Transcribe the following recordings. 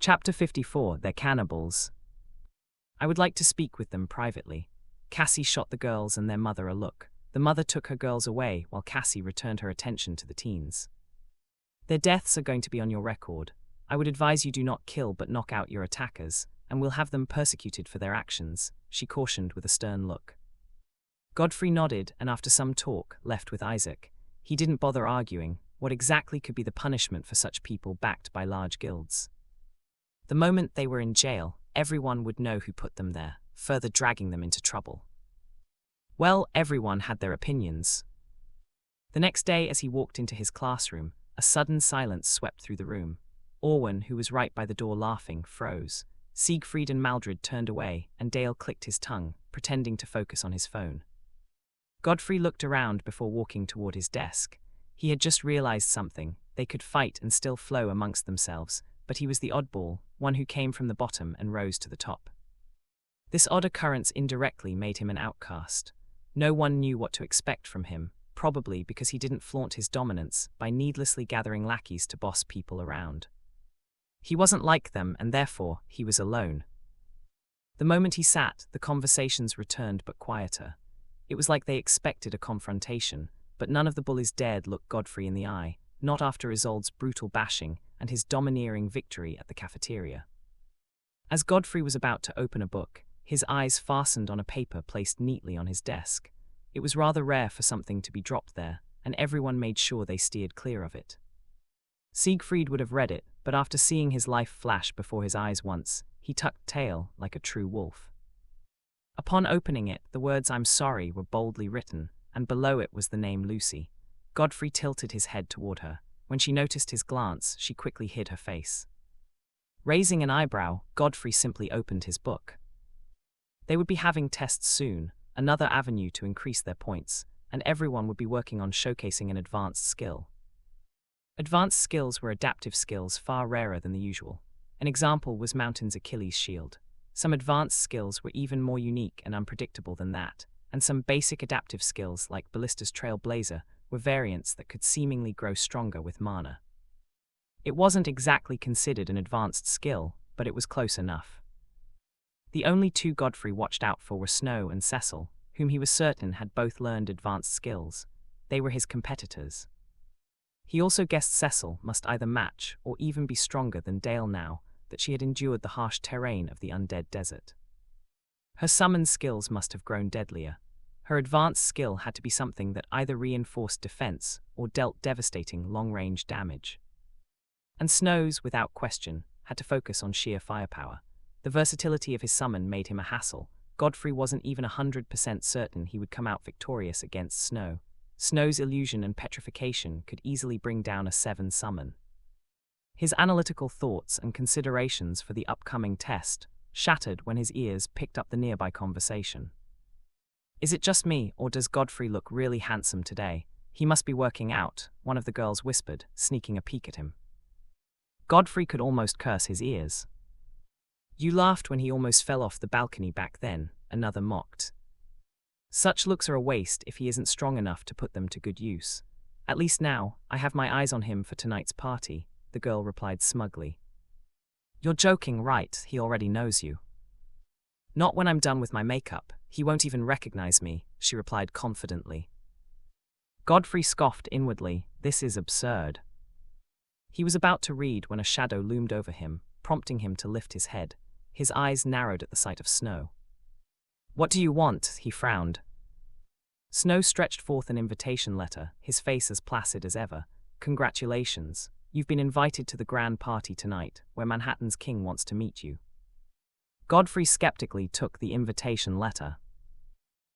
Chapter 54. They're cannibals. I would like to speak with them privately. Cassie shot the girls and their mother a look. The mother took her girls away while Cassie returned her attention to the teens. Their deaths are going to be on your record. I would advise you do not kill but knock out your attackers, and we'll have them persecuted for their actions, she cautioned with a stern look. Godfrey nodded and after some talk left with Isaac. He didn't bother arguing. What exactly could be the punishment for such people backed by large guilds? The moment they were in jail, everyone would know who put them there, further dragging them into trouble. Well, everyone had their opinions. The next day, as he walked into his classroom, a sudden silence swept through the room. Orwen, who was right by the door laughing, froze. Siegfried and Maldred turned away, and Dale clicked his tongue, pretending to focus on his phone. Godfrey looked around before walking toward his desk. He had just realized something. They could fight and still flow amongst themselves, but he was the oddball, one who came from the bottom and rose to the top. This odd occurrence indirectly made him an outcast. No one knew what to expect from him, probably because he didn't flaunt his dominance by needlessly gathering lackeys to boss people around. He wasn't like them, and therefore, he was alone. The moment he sat, the conversations returned but quieter. It was like they expected a confrontation, but none of the bullies dared look Godfrey in the eye, not after Isolde's brutal bashing and his domineering victory at the cafeteria. As Godfrey was about to open a book, his eyes fastened on a paper placed neatly on his desk. It was rather rare for something to be dropped there, and everyone made sure they steered clear of it. Siegfried would have read it, but after seeing his life flash before his eyes once, he tucked tail like a true wolf. Upon opening it, the words "I'm sorry" were boldly written, and below it was the name Lucy. Godfrey tilted his head toward her. When she noticed his glance, she quickly hid her face. Raising an eyebrow, Godfrey simply opened his book. They would be having tests soon, another avenue to increase their points, and everyone would be working on showcasing an advanced skill. Advanced skills were adaptive skills far rarer than the usual. An example was Mountain's Achilles shield. Some advanced skills were even more unique and unpredictable than that, and some basic adaptive skills like Ballista's Trailblazer were variants that could seemingly grow stronger with mana. It wasn't exactly considered an advanced skill, but it was close enough. The only two Godfrey watched out for were Snow and Cecil, whom he was certain had both learned advanced skills. They were his competitors. He also guessed Cecil must either match or even be stronger than Dale now that she had endured the harsh terrain of the undead desert. Her summon skills must have grown deadlier. Her advanced skill had to be something that either reinforced defense or dealt devastating long-range damage. And Snow's, without question, had to focus on sheer firepower. The versatility of his summon made him a hassle. Godfrey wasn't even 100% certain he would come out victorious against Snow. Snow's illusion and petrification could easily bring down a 7 summon. His analytical thoughts and considerations for the upcoming test shattered when his ears picked up the nearby conversation. "Is it just me, or does Godfrey look really handsome today? He must be working out," one of the girls whispered, sneaking a peek at him. Godfrey could almost curse his ears. "You laughed when he almost fell off the balcony back then," another mocked. "Such looks are a waste if he isn't strong enough to put them to good use. At least now, I have my eyes on him for tonight's party," the girl replied smugly. "You're joking, right? He already knows you." "Not when I'm done with my makeup. He won't even recognize me," she replied confidently. Godfrey scoffed inwardly. This is absurd. He was about to read when a shadow loomed over him, prompting him to lift his head. His eyes narrowed at the sight of Snow. "What do you want?" he frowned. Snow stretched forth an invitation letter, his face as placid as ever. "Congratulations. You've been invited to the grand party tonight, where Manhattan's king wants to meet you." Godfrey skeptically took the invitation letter.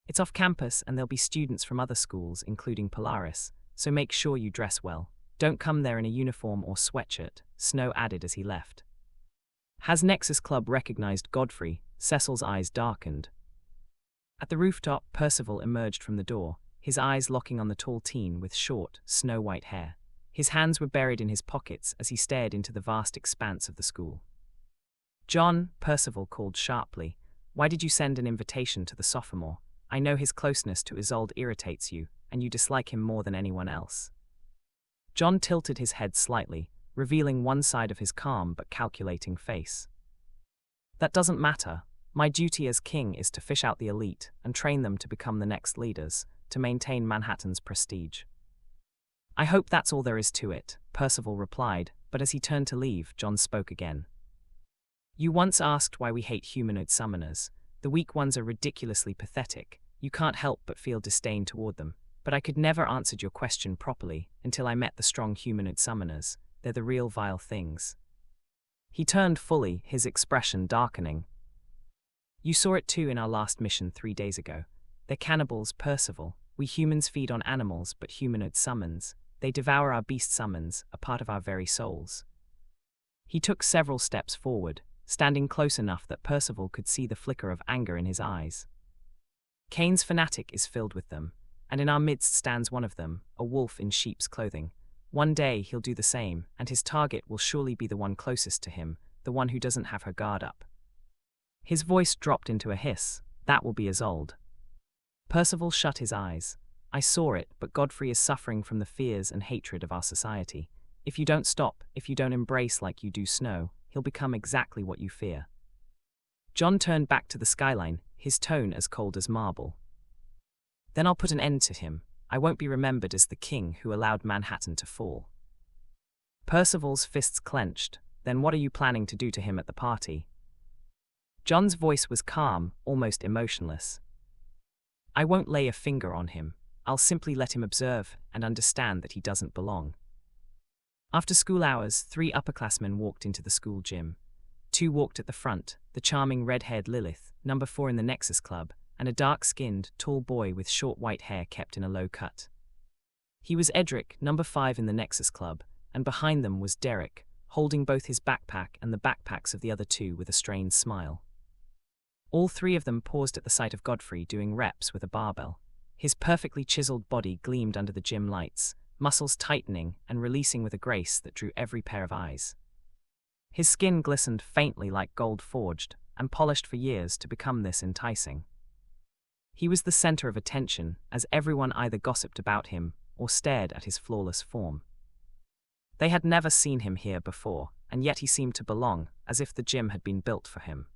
"It's off campus and there'll be students from other schools, including Polaris, so make sure you dress well. Don't come there in a uniform or sweatshirt," Snow added as he left. Has Nexus Club recognized Godfrey? Cecil's eyes darkened. At the rooftop, Percival emerged from the door, his eyes locking on the tall teen with short, snow-white hair. His hands were buried in his pockets as he stared into the vast expanse of the school. "John," Percival called sharply, "why did you send an invitation to the sophomore? I know his closeness to Isolde irritates you, and you dislike him more than anyone else." John tilted his head slightly, revealing one side of his calm but calculating face. That doesn't matter. My duty as king is to fish out the elite and train them to become the next leaders, to maintain Manhattan's prestige. I hope that's all there is to it, Percival replied, but as he turned to leave, John spoke again. You once asked why we hate humanoid summoners. The weak ones are ridiculously pathetic. You can't help but feel disdain toward them. But I could never answer your question properly until I met the strong humanoid summoners. They're the real vile things. He turned fully, his expression darkening. You saw it too in our last mission 3 days ago. They're cannibals, Percival. We humans feed on animals, but humanoid summons. They devour our beast summons, a part of our very souls. He took several steps forward, standing close enough that Percival could see the flicker of anger in his eyes. Cain's fanatic is filled with them, and in our midst stands one of them, a wolf in sheep's clothing. One day he'll do the same, and his target will surely be the one closest to him, the one who doesn't have her guard up. His voice dropped into a hiss. That will be Isolde. Percival shut his eyes. I saw it, but Godfrey is suffering from the fears and hatred of our society. If you don't stop, if you don't embrace like you do Snow, he'll become exactly what you fear. John turned back to the skyline, his tone as cold as marble. Then I'll put an end to him. I won't be remembered as the king who allowed Manhattan to fall. Percival's fists clenched. Then what are you planning to do to him at the party? John's voice was calm, almost emotionless. I won't lay a finger on him. I'll simply let him observe and understand that he doesn't belong. After school hours, 3 upperclassmen walked into the school gym. 2 walked at the front, the charming red-haired Lilith, number 4 in the Nexus Club, and a dark-skinned, tall boy with short white hair kept in a low cut. He was Edric, number 5 in the Nexus Club, and behind them was Derek, holding both his backpack and the backpacks of the other 2 with a strained smile. All 3 of them paused at the sight of Godfrey doing reps with a barbell. His perfectly chiseled body gleamed under the gym lights, muscles tightening and releasing with a grace that drew every pair of eyes. His skin glistened faintly like gold forged and polished for years to become this enticing. He was the center of attention, as everyone either gossiped about him or stared at his flawless form. They had never seen him here before, and yet he seemed to belong, as if the gym had been built for him.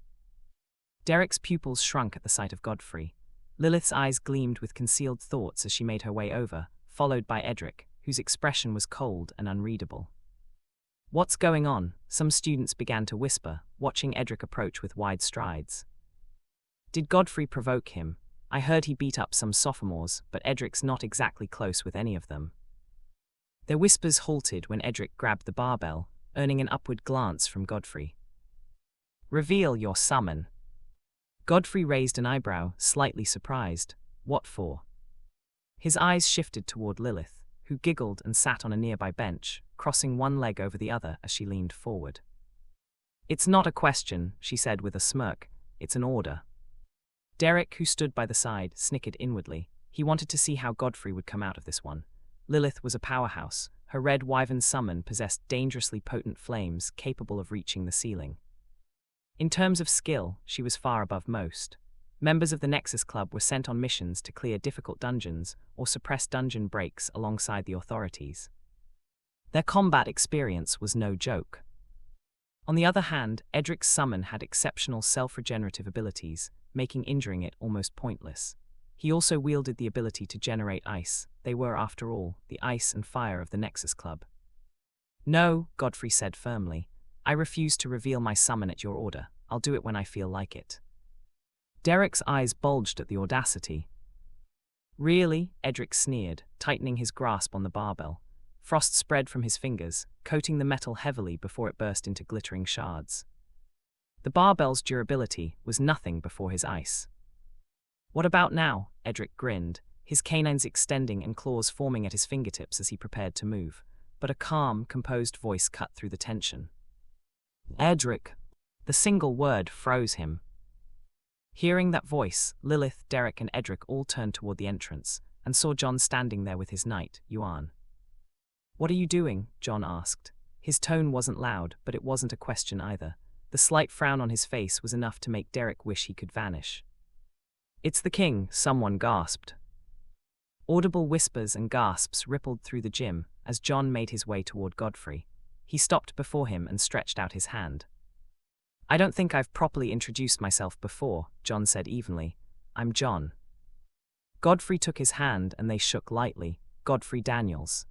Derek's pupils shrunk at the sight of Godfrey. Lilith's eyes gleamed with concealed thoughts as she made her way over, followed by Edric, whose expression was cold and unreadable. What's going on? Some students began to whisper, watching Edric approach with wide strides. Did Godfrey provoke him? I heard he beat up some sophomores, but Edric's not exactly close with any of them. Their whispers halted when Edric grabbed the barbell, earning an upward glance from Godfrey. Reveal your summon. Godfrey raised an eyebrow, slightly surprised. What for? His eyes shifted toward Lilith, who giggled and sat on a nearby bench, crossing one leg over the other as she leaned forward. It's not a question, she said with a smirk. It's an order. Derek, who stood by the side, snickered inwardly. He wanted to see how Godfrey would come out of this one. Lilith was a powerhouse. Her red wyvern summon possessed dangerously potent flames capable of reaching the ceiling. In terms of skill, she was far above most. Members of the Nexus Club were sent on missions to clear difficult dungeons or suppress dungeon breaks alongside the authorities. Their combat experience was no joke. On the other hand, Edric's summon had exceptional self-regenerative abilities, making injuring it almost pointless. He also wielded the ability to generate ice. They were, after all, the ice and fire of the Nexus Club. No, Godfrey said firmly. I refuse to reveal my summon at your order. I'll do it when I feel like it. Derek's eyes bulged at the audacity. Really? Edric sneered, tightening his grasp on the barbell. Frost spread from his fingers, coating the metal heavily before it burst into glittering shards. The barbell's durability was nothing before his ice. What about now? Edric grinned, his canines extending and claws forming at his fingertips as he prepared to move, but a calm, composed voice cut through the tension. Edric. The single word froze him. Hearing that voice, Lilith, Derek, and Edric all turned toward the entrance and saw John standing there with his knight, Yuan. What are you doing? John asked. His tone wasn't loud, but it wasn't a question either. The slight frown on his face was enough to make Derek wish he could vanish. It's the king, someone gasped. Audible whispers and gasps rippled through the gym as John made his way toward Godfrey. He stopped before him and stretched out his hand. I don't think I've properly introduced myself before, John said evenly. I'm John. Godfrey took his hand and they shook lightly. Godfrey Daniels.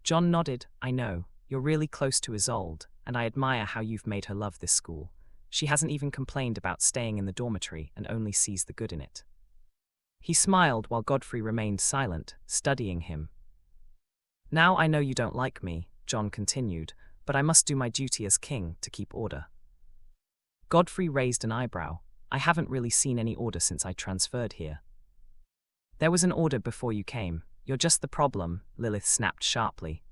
John nodded. I know, you're really close to Isolde, and I admire how you've made her love this school. She hasn't even complained about staying in the dormitory and only sees the good in it. He smiled while Godfrey remained silent, studying him. Now I know you don't like me, John continued, but I must do my duty as king to keep order. Godfrey raised an eyebrow. I haven't really seen any order since I transferred here. There was an order before you came. You're just the problem, Lilith snapped sharply.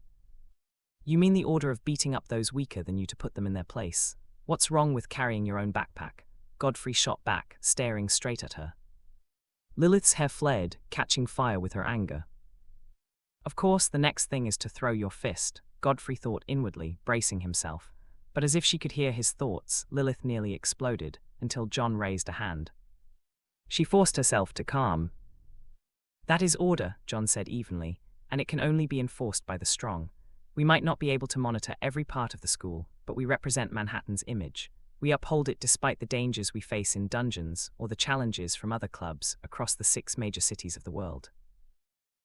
You mean the order of beating up those weaker than you to put them in their place? What's wrong with carrying your own backpack? Godfrey shot back, staring straight at her. Lilith's hair flared, catching fire with her anger. Of course, the next thing is to throw your fist, Godfrey thought inwardly, bracing himself. But as if she could hear his thoughts, Lilith nearly exploded, until John raised a hand. She forced herself to calm. That is order, John said evenly, and it can only be enforced by the strong. We might not be able to monitor every part of the school, but we represent Manhattan's image. We uphold it despite the dangers we face in dungeons or the challenges from other clubs across the 6 major cities of the world.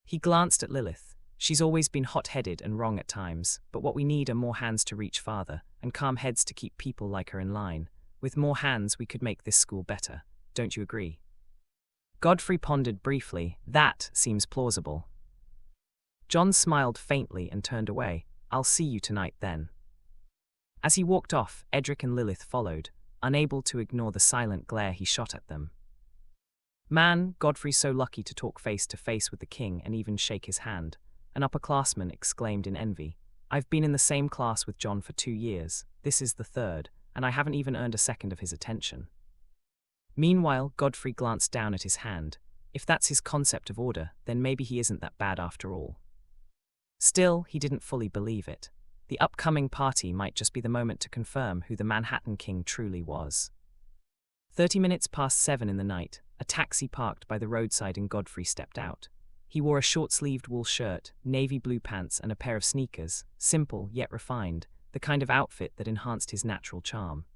He glanced at Lilith. She's always been hot-headed and wrong at times, but what we need are more hands to reach farther, and calm heads to keep people like her in line. With more hands we could make this school better. Don't you agree? Godfrey pondered briefly. That seems plausible. John smiled faintly and turned away. I'll see you tonight then. As he walked off, Edric and Lilith followed, unable to ignore the silent glare he shot at them. Man, Godfrey's so lucky to talk face to face with the king and even shake his hand. An upperclassman exclaimed in envy. I've been in the same class with John for 2 years. This is the 3rd, and I haven't even earned a second of his attention. Meanwhile, Godfrey glanced down at his hand. If that's his concept of order, then maybe he isn't that bad after all. Still, he didn't fully believe it. The upcoming party might just be the moment to confirm who the Manhattan King truly was. 30 minutes past 7 in the night, a taxi parked by the roadside and Godfrey stepped out. He wore a short-sleeved wool shirt, navy blue pants and a pair of sneakers, simple yet refined, the kind of outfit that enhanced his natural charm.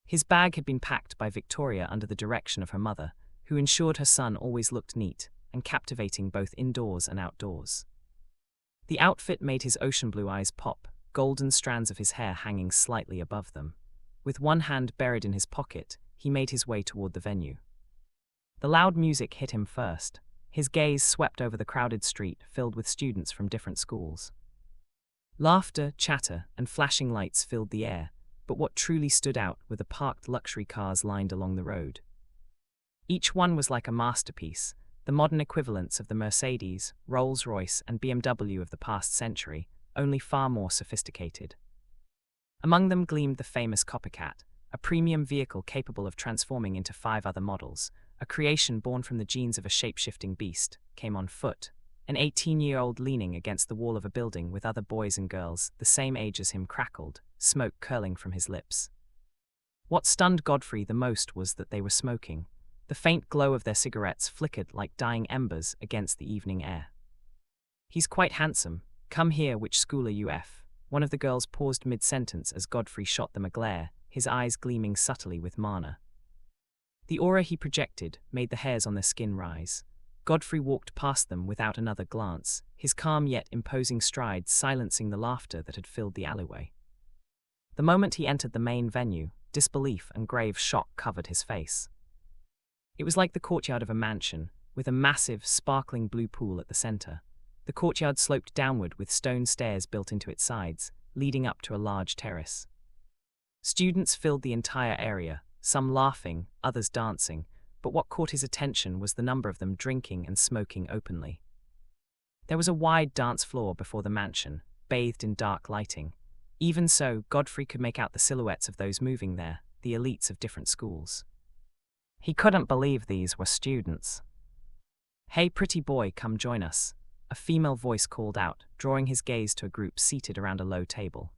His bag had been packed by Victoria under the direction of her mother, who ensured her son always looked neat and captivating both indoors and outdoors. The outfit made his ocean blue eyes pop, golden strands of his hair hanging slightly above them. With one hand buried in his pocket, he made his way toward the venue. The loud music hit him first. His gaze swept over the crowded street filled with students from different schools. Laughter, chatter, and flashing lights filled the air, but what truly stood out were the parked luxury cars lined along the road. Each one was like a masterpiece, the modern equivalents of the Mercedes, Rolls-Royce, and BMW of the past century, only far more sophisticated. Among them gleamed the famous Copycat, a premium vehicle capable of transforming into 5 other models. A creation born from the genes of a shape-shifting beast, came on foot. An 18-year-old leaning against the wall of a building with other boys and girls the same age as him crackled, smoke curling from his lips. What stunned Godfrey the most was that they were smoking. The faint glow of their cigarettes flickered like dying embers against the evening air. He's quite handsome. Come here, which school are you F? One of the girls paused mid-sentence as Godfrey shot them a glare, his eyes gleaming subtly with mana. The aura he projected made the hairs on their skin rise. Godfrey walked past them without another glance, his calm yet imposing stride silencing the laughter that had filled the alleyway. The moment he entered the main venue, disbelief and grave shock covered his face. It was like the courtyard of a mansion, with a massive, sparkling blue pool at the center. The courtyard sloped downward with stone stairs built into its sides, leading up to a large terrace. Students filled the entire area, some laughing, others dancing, but what caught his attention was the number of them drinking and smoking openly. There was a wide dance floor before the mansion, bathed in dark lighting. Even so, Godfrey could make out the silhouettes of those moving there, the elites of different schools. He couldn't believe these were students. "Hey, pretty boy, come join us," a female voice called out, drawing his gaze to a group seated around a low table.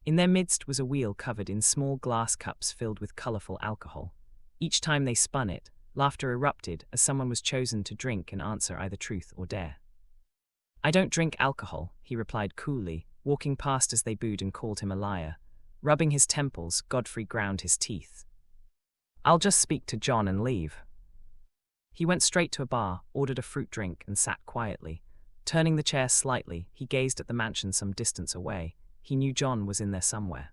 In their midst was a wheel covered in small glass cups filled with colorful alcohol. Each time they spun it, laughter erupted as someone was chosen to drink and answer either truth or dare. "I don't drink alcohol," he replied coolly, walking past as they booed and called him a liar. Rubbing his temples, Godfrey ground his teeth. "I'll just speak to John and leave." He went straight to a bar, ordered a fruit drink, and sat quietly. Turning the chair slightly, he gazed at the mansion some distance away. He knew John was in there somewhere.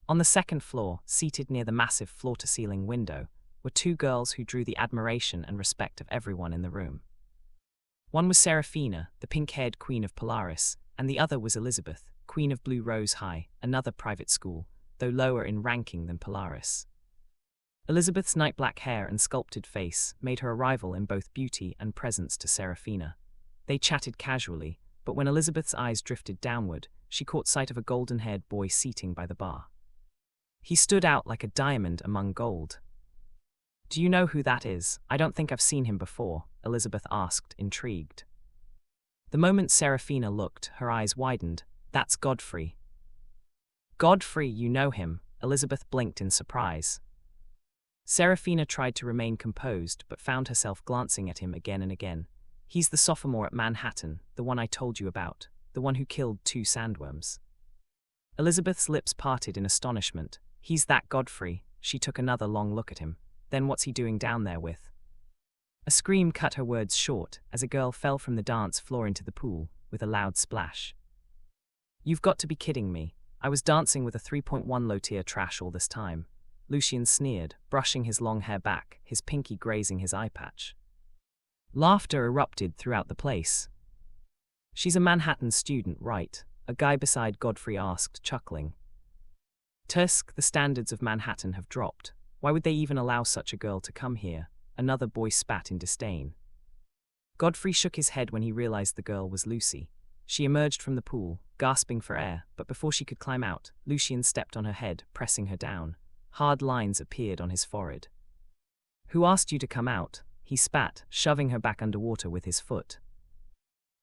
On the second floor, seated near the massive floor-to-ceiling window, were two girls who drew the admiration and respect of everyone in the room. One was Seraphina, the pink-haired queen of Polaris, and the other was Elizabeth, queen of Blue Rose High, another private school, though lower in ranking than Polaris. Elizabeth's night-black hair and sculpted face made her a rival in both beauty and presence to Seraphina. They chatted casually, but when Elizabeth's eyes drifted downward, she caught sight of a golden-haired boy seating by the bar. He stood out like a diamond among gold. "Do you know who that is? I don't think I've seen him before," Elizabeth asked, intrigued. The moment Seraphina looked, her eyes widened. "That's Godfrey." "Godfrey, you know him?" Elizabeth blinked in surprise. Seraphina tried to remain composed, but found herself glancing at him again and again. "He's the sophomore at Manhattan, the one I told you about, the one who killed 2 sandworms." Elizabeth's lips parted in astonishment. "He's that Godfrey." She took another long look at him. "Then what's he doing down there with?" A scream cut her words short as a girl fell from the dance floor into the pool with a loud splash. "You've got to be kidding me. I was dancing with a 3.1 low tier trash all this time." Lucian sneered, brushing his long hair back, his pinky grazing his eye patch. Laughter erupted throughout the place. "She's a Manhattan student, right?" a guy beside Godfrey asked, chuckling. "Tusk, the standards of Manhattan have dropped. Why would they even allow such a girl to come here?" Another boy spat in disdain. Godfrey shook his head when he realized the girl was Lucy. She emerged from the pool, gasping for air, but before she could climb out, Lucian stepped on her head, pressing her down. Hard lines appeared on his forehead. "Who asked you to come out?" he spat, shoving her back underwater with his foot.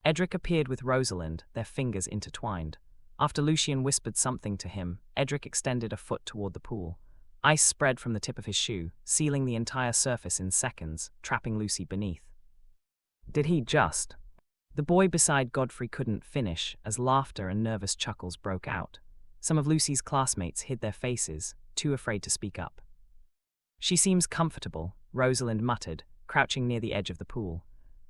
Edric appeared with Rosalind, their fingers intertwined. After Lucian whispered something to him, Edric extended a foot toward the pool. Ice spread from the tip of his shoe, sealing the entire surface in seconds, trapping Lucy beneath. "Did he just?" The boy beside Godfrey couldn't finish, as laughter and nervous chuckles broke out. Some of Lucy's classmates hid their faces, too afraid to speak up. "She seems comfortable," Rosalind muttered, crouching near the edge of the pool.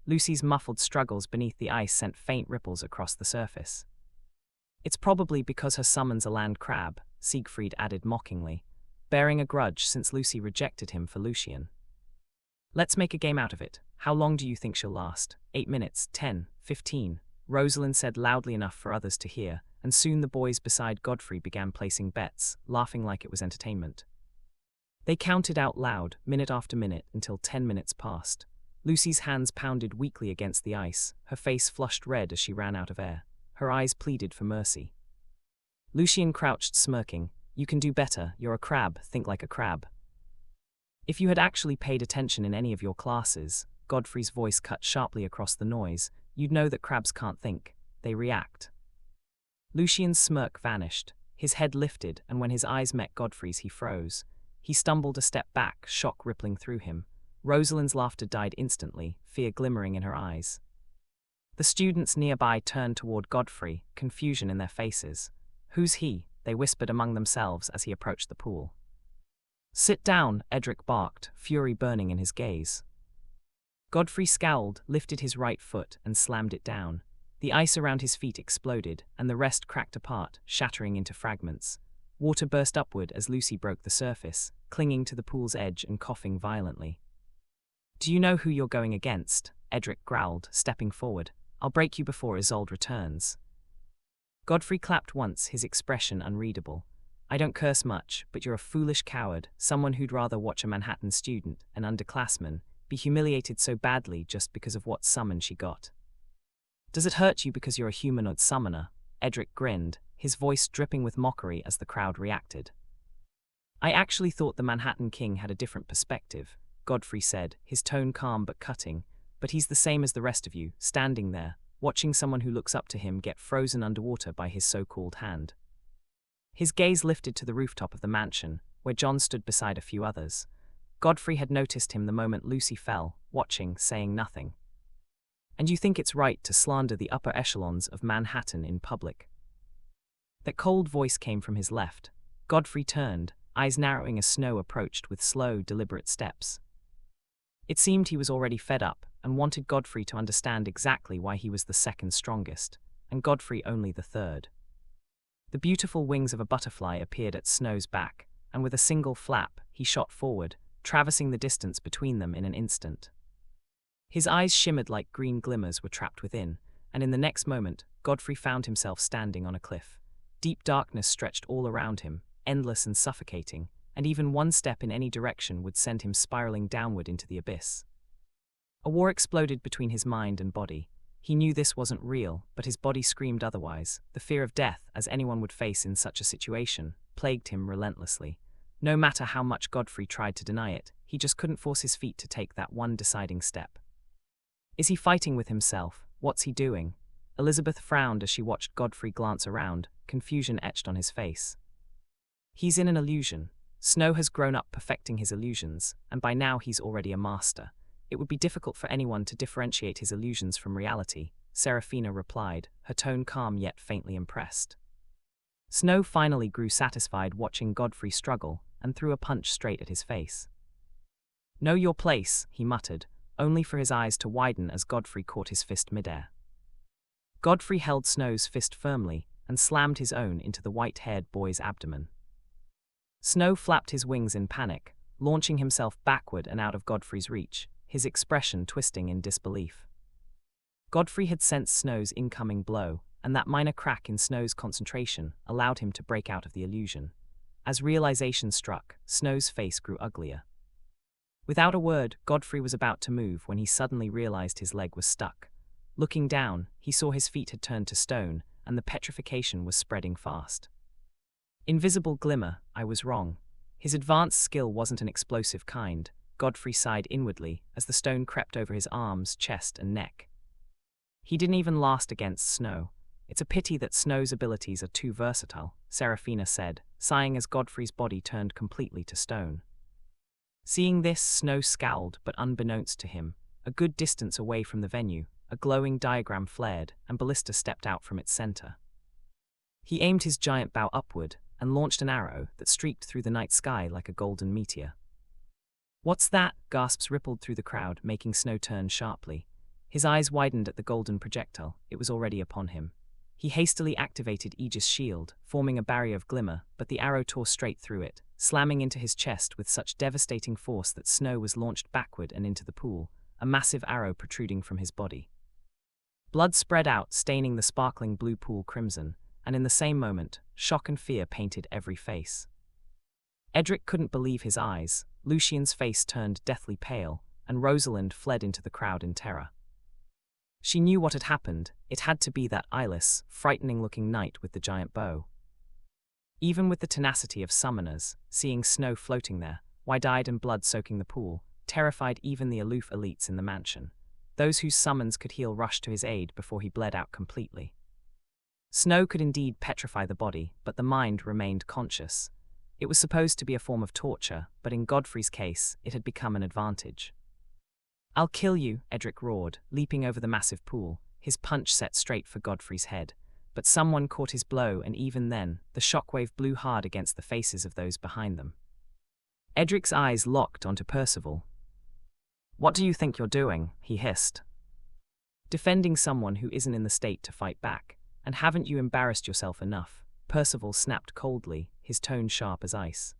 Lucy's muffled struggles beneath the ice sent faint ripples across the surface. "It's probably because her summons a land crab," Siegfried added mockingly, bearing a grudge since Lucy rejected him for Lucian. "Let's make a game out of it. How long do you think she'll last? 8 minutes, 10, 15, Rosalind said loudly enough for others to hear, and soon the boys beside Godfrey began placing bets, laughing like it was entertainment. They counted out loud, minute after minute, until 10 minutes passed. Lucy's hands pounded weakly against the ice, her face flushed red as she ran out of air. Her eyes pleaded for mercy. Lucian crouched smirking. "You can do better, you're a crab, think like a crab." "If you had actually paid attention in any of your classes," Godfrey's voice cut sharply across the noise, "you'd know that crabs can't think, they react." Lucian's smirk vanished. His head lifted, and when his eyes met Godfrey's, he froze. He stumbled a step back, shock rippling through him. Rosalind's laughter died instantly, fear glimmering in her eyes. The students nearby turned toward Godfrey, confusion in their faces. "Who's he?" they whispered among themselves as he approached the pool. "Sit down," Edric barked, fury burning in his gaze. Godfrey scowled, lifted his right foot, and slammed it down. The ice around his feet exploded, and the rest cracked apart, shattering into fragments. Water burst upward as Lucy broke the surface, clinging to the pool's edge and coughing violently. "Do you know who you're going against?" Edric growled, stepping forward. "I'll break you before Isolde returns." Godfrey clapped once, his expression unreadable. "I don't curse much, but you're a foolish coward, someone who'd rather watch a Manhattan student, an underclassman, be humiliated so badly just because of what summon she got. Does it hurt you because you're a humanoid summoner?" Edric grinned, his voice dripping with mockery as the crowd reacted. "I actually thought the Manhattan King had a different perspective," Godfrey said, his tone calm but cutting. "But he's the same as the rest of you, standing there, watching someone who looks up to him get frozen underwater by his so-called hand." His gaze lifted to the rooftop of the mansion, where John stood beside a few others. Godfrey had noticed him the moment Lucy fell, watching, saying nothing. "And you think it's right to slander the upper echelons of Manhattan in public?" That cold voice came from his left. Godfrey turned, eyes narrowing as Snow approached with slow, deliberate steps. It seemed he was already fed up and wanted Godfrey to understand exactly why he was the second strongest, and Godfrey only the third. The beautiful wings of a butterfly appeared at Snow's back, and with a single flap, he shot forward, traversing the distance between them in an instant. His eyes shimmered like green glimmers were trapped within, and in the next moment, Godfrey found himself standing on a cliff. Deep darkness stretched all around him, endless and suffocating, and even one step in any direction would send him spiraling downward into the abyss. A war exploded between his mind and body. He knew this wasn't real, but his body screamed otherwise. The fear of death, as anyone would face in such a situation, plagued him relentlessly. No matter how much Godfrey tried to deny it, he just couldn't force his feet to take that one deciding step. Is he fighting with himself? What's he doing? Elizabeth frowned as she watched Godfrey glance around, confusion etched on his face. He's in an illusion. Snow has grown up perfecting his illusions, and by now he's already a master. It would be difficult for anyone to differentiate his illusions from reality, Seraphina replied, her tone calm yet faintly impressed. Snow finally grew satisfied watching Godfrey struggle, and threw a punch straight at his face. Know your place, he muttered, only for his eyes to widen as Godfrey caught his fist midair. Godfrey held Snow's fist firmly, and slammed his own into the white-haired boy's abdomen. Snow flapped his wings in panic, launching himself backward and out of Godfrey's reach, his expression twisting in disbelief. Godfrey had sensed Snow's incoming blow, and that minor crack in Snow's concentration allowed him to break out of the illusion. As realization struck, Snow's face grew uglier. Without a word, Godfrey was about to move when he suddenly realized his leg was stuck. Looking down, he saw his feet had turned to stone, and the petrification was spreading fast. Invisible glimmer, I was wrong. His advanced skill wasn't an explosive kind. Godfrey sighed inwardly as the stone crept over his arms, chest, and neck. He didn't even last against Snow. It's a pity that Snow's abilities are too versatile, Seraphina said, sighing as Godfrey's body turned completely to stone. Seeing this, Snow scowled, but unbeknownst to him, a good distance away from the venue, a glowing diagram flared, and Ballista stepped out from its center. He aimed his giant bow upward, and launched an arrow that streaked through the night sky like a golden meteor. What's that? Gasps rippled through the crowd, making Snow turn sharply. His eyes widened at the golden projectile. It was already upon him. He hastily activated Aegis' shield, forming a barrier of glimmer, but the arrow tore straight through it, slamming into his chest with such devastating force that Snow was launched backward and into the pool, a massive arrow protruding from his body. Blood spread out, staining the sparkling blue pool crimson, and in the same moment, shock and fear painted every face. Edric couldn't believe his eyes, Lucian's face turned deathly pale, and Rosalind fled into the crowd in terror. She knew what had happened. It had to be that eyeless, frightening-looking knight with the giant bow. Even with the tenacity of summoners, seeing Snow floating there, wide-eyed and blood-soaking the pool, terrified even the aloof elites in the mansion. Those whose summons could heal rushed to his aid before he bled out completely. Snow could indeed petrify the body, but the mind remained conscious. It was supposed to be a form of torture, but in Godfrey's case, it had become an advantage. I'll kill you, Edric roared, leaping over the massive pool, his punch set straight for Godfrey's head. But someone caught his blow, and even then, the shockwave blew hard against the faces of those behind them. Edric's eyes locked onto Percival. What do you think you're doing? He hissed. Defending someone who isn't in the state to fight back. And haven't you embarrassed yourself enough? Percival snapped coldly, his tone sharp as ice.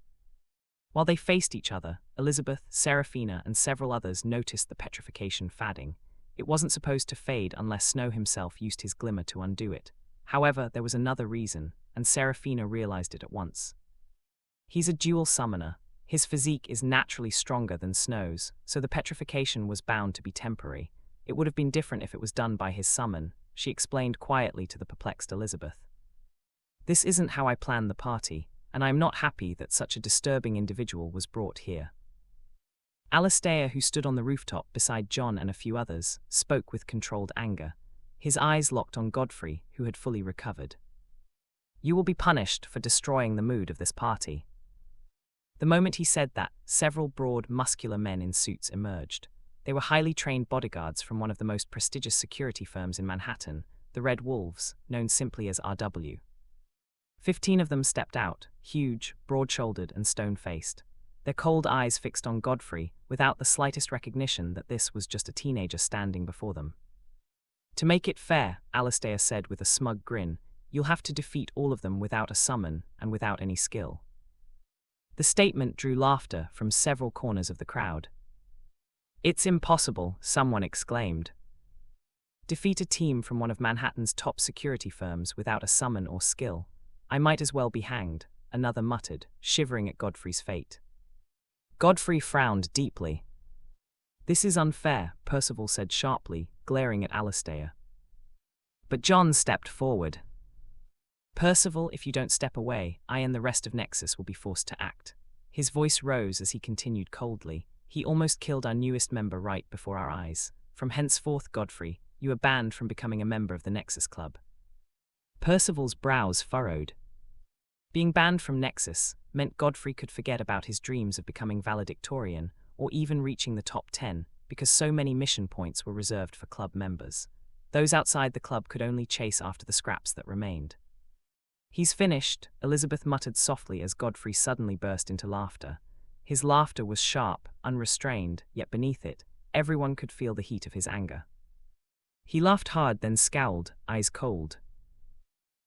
While they faced each other, Elizabeth, Seraphina, and several others noticed the petrification fading. It wasn't supposed to fade unless Snow himself used his glimmer to undo it. However, there was another reason, and Seraphina realized it at once. He's a dual summoner. His physique is naturally stronger than Snow's, so the petrification was bound to be temporary. It would have been different if it was done by his summon, she explained quietly to the perplexed Elizabeth. This isn't how I planned the party, and I am not happy that such a disturbing individual was brought here. Alastair, who stood on the rooftop beside John and a few others, spoke with controlled anger. His eyes locked on Godfrey, who had fully recovered. You will be punished for destroying the mood of this party. The moment he said that, several broad, muscular men in suits emerged. They were highly trained bodyguards from one of the most prestigious security firms in Manhattan, the Red Wolves, known simply as RW. 15 of them stepped out, huge, broad-shouldered, and stone-faced, their cold eyes fixed on Godfrey without the slightest recognition that this was just a teenager standing before them. To make it fair, Alistair said with a smug grin, you'll have to defeat all of them without a summon and without any skill. The statement drew laughter from several corners of the crowd. It's impossible, someone exclaimed. Defeat a team from one of Manhattan's top security firms without a summon or skill. I might as well be hanged, another muttered, shivering at Godfrey's fate. Godfrey frowned deeply. This is unfair, Percival said sharply, glaring at Alistair. But John stepped forward. Percival, if you don't step away, I and the rest of Nexus will be forced to act. His voice rose as he continued coldly. He almost killed our newest member right before our eyes. From henceforth, Godfrey, you are banned from becoming a member of the Nexus Club. Percival's brows furrowed. Being banned from Nexus meant Godfrey could forget about his dreams of becoming valedictorian or even reaching the top 10 because so many mission points were reserved for club members. Those outside the club could only chase after the scraps that remained. He's finished, Elizabeth muttered softly as Godfrey suddenly burst into laughter. His laughter was sharp, unrestrained, yet beneath it, everyone could feel the heat of his anger. He laughed hard, then scowled, eyes cold.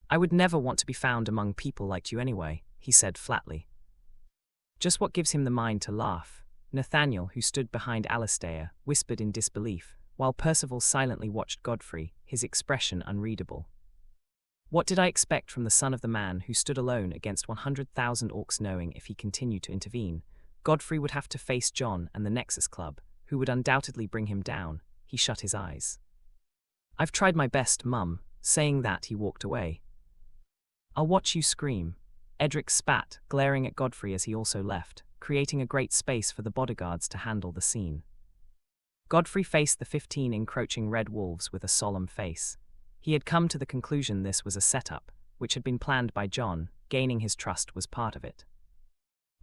I would never want to be found among people like you anyway, he said flatly. Just what gives him the mind to laugh? Nathaniel, who stood behind Alistair, whispered in disbelief, while Percival silently watched Godfrey, his expression unreadable. What did I expect from the son of the man who stood alone against 100,000 orcs, knowing if he continued to intervene, Godfrey would have to face John and the Nexus Club, who would undoubtedly bring him down? He shut his eyes. I've tried my best, Mum. Saying that, he walked away. I'll watch you scream. Edric spat, glaring at Godfrey as he also left, creating a great space for the bodyguards to handle the scene. Godfrey faced the 15 encroaching red wolves with a solemn face. He had come to the conclusion this was a setup, which had been planned by John. Gaining his trust was part of it.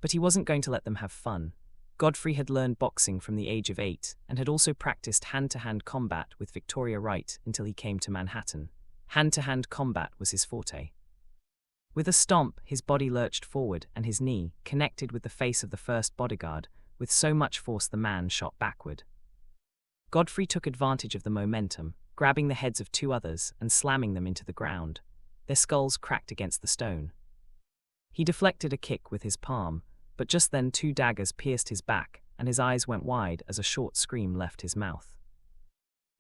But he wasn't going to let them have fun. Godfrey had learned boxing from the age of 8 and had also practiced hand-to-hand combat with Victoria Wright until he came to Manhattan. Hand-to-hand combat was his forte. With a stomp, his body lurched forward and his knee connected with the face of the first bodyguard. With so much force, the man shot backward. Godfrey took advantage of the momentum, grabbing the heads of 2 others and slamming them into the ground. Their skulls cracked against the stone. He deflected a kick with his palm, but just then 2 daggers pierced his back and his eyes went wide as a short scream left his mouth.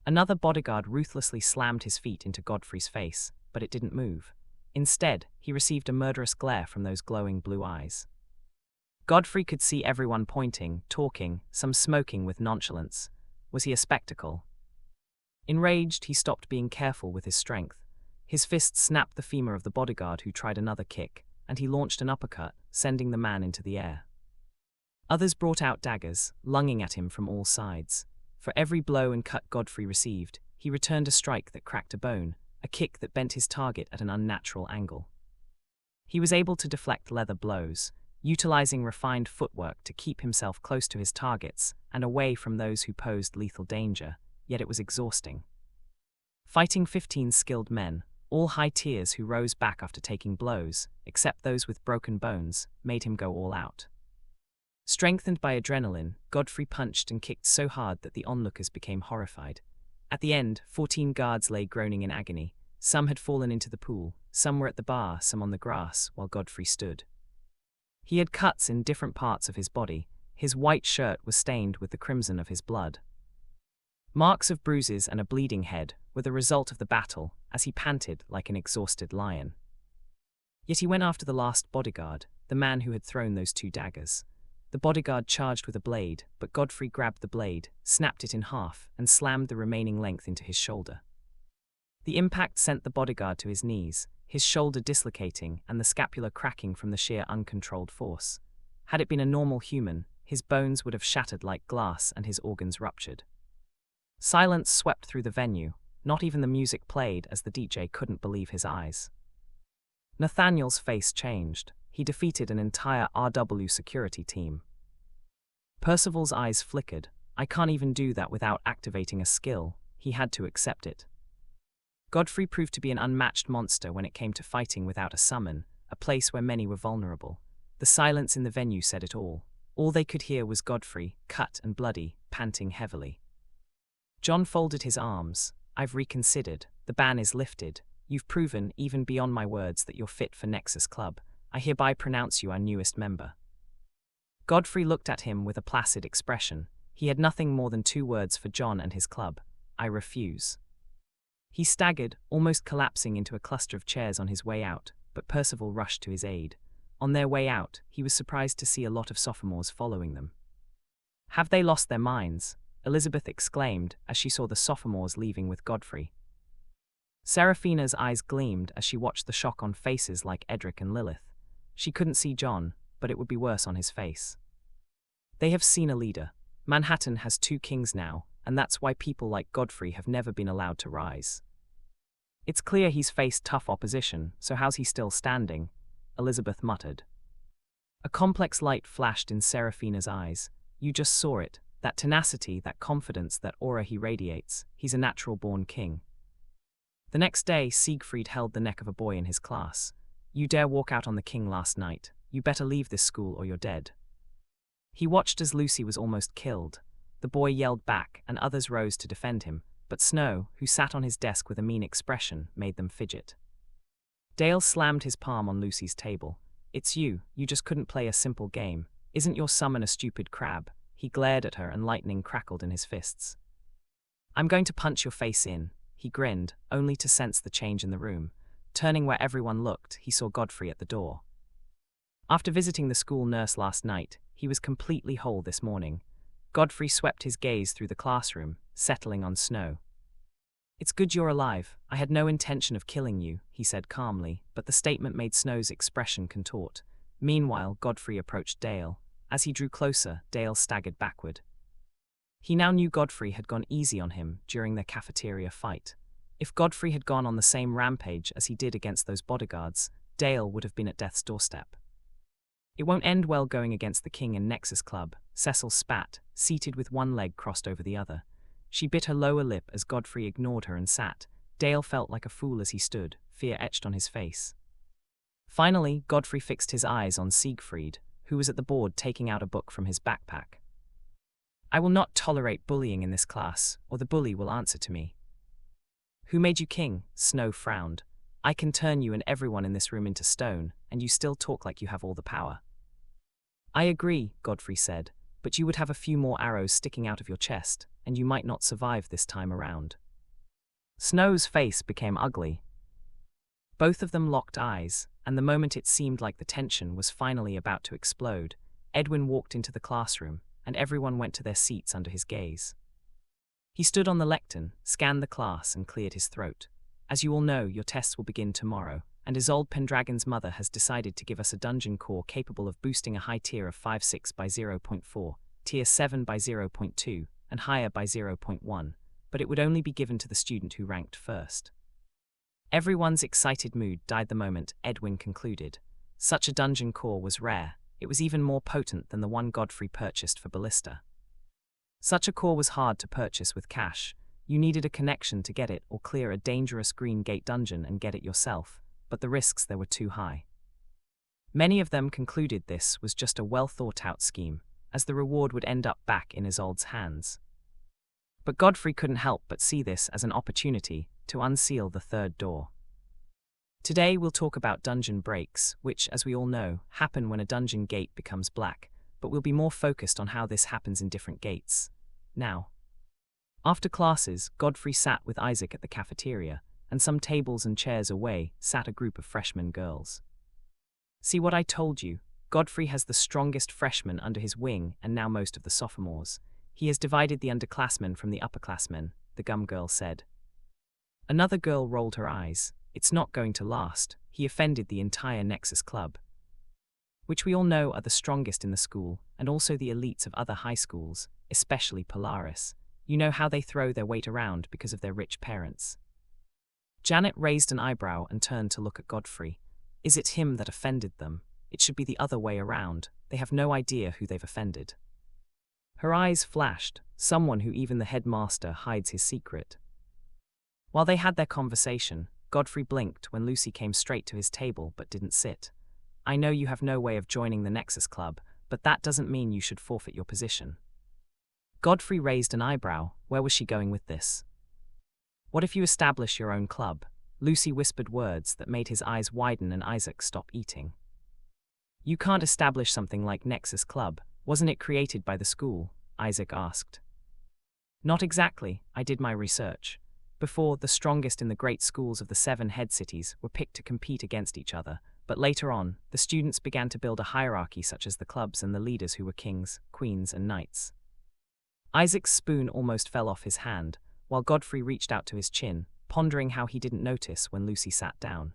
Another bodyguard ruthlessly slammed his feet into Godfrey's face, but it didn't move. Instead, he received a murderous glare from those glowing blue eyes. Godfrey could see everyone pointing, talking, some smoking with nonchalance. Was he a spectacle? Enraged, he stopped being careful with his strength. His fist snapped the femur of the bodyguard who tried another kick, and he launched an uppercut, sending the man into the air. Others brought out daggers, lunging at him from all sides. For every blow and cut Godfrey received, he returned a strike that cracked a bone, a kick that bent his target at an unnatural angle. He was able to deflect leather blows, utilizing refined footwork to keep himself close to his targets and away from those who posed lethal danger, yet it was exhausting. Fighting 15 skilled men, all high tiers who rose back after taking blows, except those with broken bones, made him go all out. Strengthened by adrenaline, Godfrey punched and kicked so hard that the onlookers became horrified. At the end, 14 guards lay groaning in agony. Some had fallen into the pool, some were at the bar, some on the grass, while Godfrey stood. He had cuts in different parts of his body. His white shirt was stained with the crimson of his blood. Marks of bruises and a bleeding head were the result of the battle, as he panted like an exhausted lion. Yet he went after the last bodyguard, the man who had thrown those 2 daggers. The bodyguard charged with a blade, but Godfrey grabbed the blade, snapped it in half, and slammed the remaining length into his shoulder. The impact sent the bodyguard to his knees, his shoulder dislocating and the scapula cracking from the sheer uncontrolled force. Had it been a normal human, his bones would have shattered like glass and his organs ruptured. Silence swept through the venue. Not even the music played as the DJ couldn't believe his eyes. Nathaniel's face changed. He defeated an entire RW security team. Percival's eyes flickered. I can't even do that without activating a skill. He had to accept it. Godfrey proved to be an unmatched monster when it came to fighting without a summon, a place where many were vulnerable. The silence in the venue said it all. All they could hear was Godfrey, cut and bloody, panting heavily. John folded his arms. I've reconsidered. The ban is lifted. You've proven, even beyond my words, that you're fit for Nexus Club. I hereby pronounce you our newest member. Godfrey looked at him with a placid expression. He had nothing more than 2 words for John and his club. I refuse. He staggered, almost collapsing into a cluster of chairs on his way out, but Percival rushed to his aid. On their way out, he was surprised to see a lot of sophomores following them. Have they lost their minds? Elizabeth exclaimed as she saw the sophomores leaving with Godfrey. Seraphina's eyes gleamed as she watched the shock on faces like Edric and Lilith. She couldn't see John, but it would be worse on his face. They have seen a leader. Manhattan has 2 kings now, and that's why people like Godfrey have never been allowed to rise. It's clear he's faced tough opposition, so how's he still standing? Elizabeth muttered. A complex light flashed in Seraphina's eyes. You just saw it. That tenacity, that confidence, that aura he radiates. He's a natural-born king. The next day, Siegfried held the neck of a boy in his class. You dare walk out on the king last night. You better leave this school or you're dead. He watched as Lucy was almost killed. The boy yelled back, and others rose to defend him, but Snow, who sat on his desk with a mean expression, made them fidget. Dale slammed his palm on Lucy's table. It's you just couldn't play a simple game. Isn't your summon a stupid crab? He glared at her and lightning crackled in his fists. I'm going to punch your face in. He grinned, only to sense the change in the room. Turning where everyone looked, he saw Godfrey at the door. After visiting the school nurse last night, he was completely whole this morning. Godfrey swept his gaze through the classroom, settling on Snow. It's good you're alive. I had no intention of killing you, he said calmly, but the statement made Snow's expression contort. Meanwhile, Godfrey approached Dale. As he drew closer, Dale staggered backward. He now knew Godfrey had gone easy on him during their cafeteria fight. If Godfrey had gone on the same rampage as he did against those bodyguards, Dale would have been at death's doorstep. It won't end well going against the king and Nexus Club, Cecil spat, seated with one leg crossed over the other. She bit her lower lip as Godfrey ignored her and sat. Dale felt like a fool as he stood, fear etched on his face. Finally, Godfrey fixed his eyes on Siegfried, who was at the board taking out a book from his backpack. I will not tolerate bullying in this class, or the bully will answer to me. Who made you king? Snow frowned. I can turn you and everyone in this room into stone, and you still talk like you have all the power. I agree, Godfrey said, but you would have a few more arrows sticking out of your chest, and you might not survive this time around. Snow's face became ugly. Both of them locked eyes, and the moment it seemed like the tension was finally about to explode, Edwin walked into the classroom, and everyone went to their seats under his gaze. He stood on the lectern, scanned the class, and cleared his throat. As you all know, your tests will begin tomorrow, and Isolde Pendragon's mother has decided to give us a dungeon core capable of boosting a high tier of 5/6 by 0.4, tier 7 by 0.2, and higher by 0.1, but it would only be given to the student who ranked first. Everyone's excited mood died the moment Edwin concluded. Such a dungeon core was rare. It was even more potent than the one Godfrey purchased for Ballista. Such a core was hard to purchase with cash. You needed a connection to get it or clear a dangerous Green Gate dungeon and get it yourself, but the risks there were too high. Many of them concluded this was just a well-thought-out scheme, as the reward would end up back in Isolde's hands. But Godfrey couldn't help but see this as an opportunity to unseal the third door. Today we'll talk about dungeon breaks, which, as we all know, happen when a dungeon gate becomes black, but we'll be more focused on how this happens in different gates. Now, after classes, Godfrey sat with Isaac at the cafeteria, and some tables and chairs away sat a group of freshman girls. See what I told you? Godfrey has the strongest freshmen under his wing and now most of the sophomores. He has divided the underclassmen from the upperclassmen, the gum girl said. Another girl rolled her eyes. It's not going to last. He offended the entire Nexus Club, which we all know are the strongest in the school, and also the elites of other high schools, especially Polaris. You know how they throw their weight around because of their rich parents. Janet raised an eyebrow and turned to look at Godfrey. Is it him that offended them? It should be the other way around. They have no idea who they've offended. Her eyes flashed, someone who even the headmaster hides his secret. While they had their conversation, Godfrey blinked when Lucy came straight to his table but didn't sit. I know you have no way of joining the Nexus Club, but that doesn't mean you should forfeit your position. Godfrey raised an eyebrow. Where was she going with this? What if you establish your own club? Lucy whispered words that made his eyes widen and Isaac stop eating. You can't establish something like Nexus Club. Wasn't it created by the school? Isaac asked. Not exactly. I did my research. Before, the strongest in the great schools of the 7 head cities were picked to compete against each other, but later on, the students began to build a hierarchy such as the clubs and the leaders who were kings, queens, and knights. Isaac's spoon almost fell off his hand, while Godfrey reached out to his chin, pondering how he didn't notice when Lucy sat down.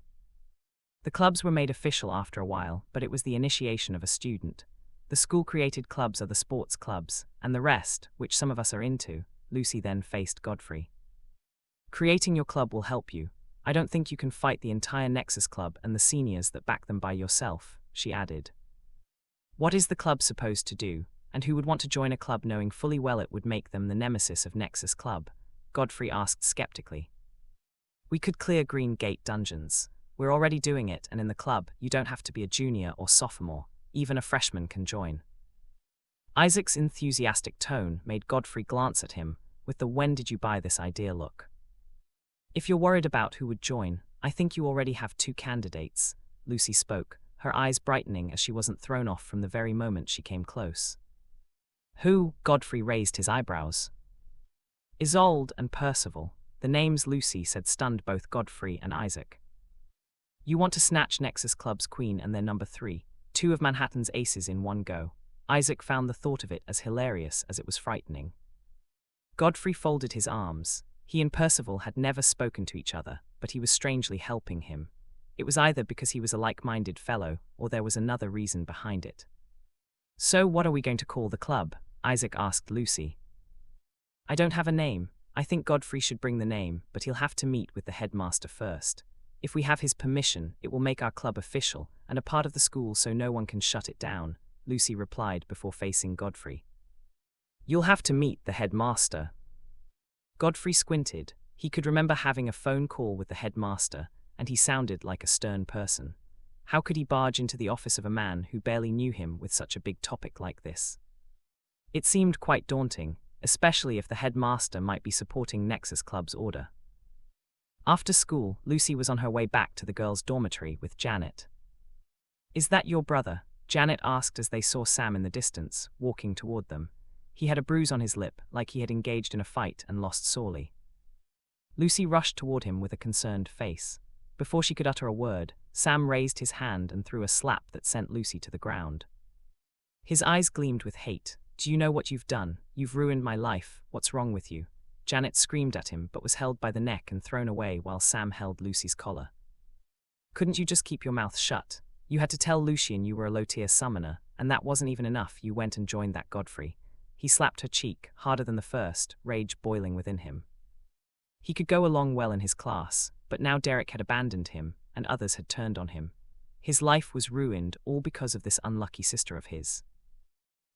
The clubs were made official after a while, but it was the initiation of a student. The school-created clubs are the sports clubs, and the rest, which some of us are into. Lucy then faced Godfrey. Creating your club will help you. I don't think you can fight the entire Nexus Club and the seniors that back them by yourself, she added. What is the club supposed to do, and who would want to join a club knowing fully well it would make them the nemesis of Nexus Club? Godfrey asked skeptically. We could clear Green Gate dungeons. We're already doing it, and in the club, you don't have to be a junior or sophomore. Even a freshman can join. Isaac's enthusiastic tone made Godfrey glance at him with the "when did you buy this idea" look. If you're worried about who would join, I think you already have 2 candidates, Lucy spoke, her eyes brightening as she wasn't thrown off from the very moment she came close. Who? Godfrey raised his eyebrows. Isolde and Percival. The names Lucy said stunned both Godfrey and Isaac. You want to snatch Nexus Club's queen and their number 3, 2 of Manhattan's aces in one go. Isaac found the thought of it as hilarious as it was frightening. Godfrey folded his arms. He and Percival had never spoken to each other, but he was strangely helping him. It was either because he was a like-minded fellow, or there was another reason behind it. So what are we going to call the club? Isaac asked Lucy. I don't have a name. I think Godfrey should bring the name, but he'll have to meet with the headmaster first. If we have his permission, it will make our club official and a part of the school so no one can shut it down, Lucy replied before facing Godfrey. You'll have to meet the headmaster. Godfrey squinted. He could remember having a phone call with the headmaster, and he sounded like a stern person. How could he barge into the office of a man who barely knew him with such a big topic like this? It seemed quite daunting, especially if the headmaster might be supporting Nexus Club's order. After school, Lucy was on her way back to the girls' dormitory with Janet. Is that your brother? Janet asked as they saw Sam in the distance, walking toward them. He had a bruise on his lip, like he had engaged in a fight and lost sorely. Lucy rushed toward him with a concerned face. Before she could utter a word, Sam raised his hand and threw a slap that sent Lucy to the ground. His eyes gleamed with hate. Do you know what you've done? You've ruined my life. What's wrong with you? Janet screamed at him, but was held by the neck and thrown away while Sam held Lucy's collar. Couldn't you just keep your mouth shut? You had to tell Lucian you were a low-tier summoner, and that wasn't even enough. You went and joined that Godfrey. He slapped her cheek, harder than the first, rage boiling within him. He could go along well in his class, but now Derek had abandoned him, and others had turned on him. His life was ruined, all because of this unlucky sister of his.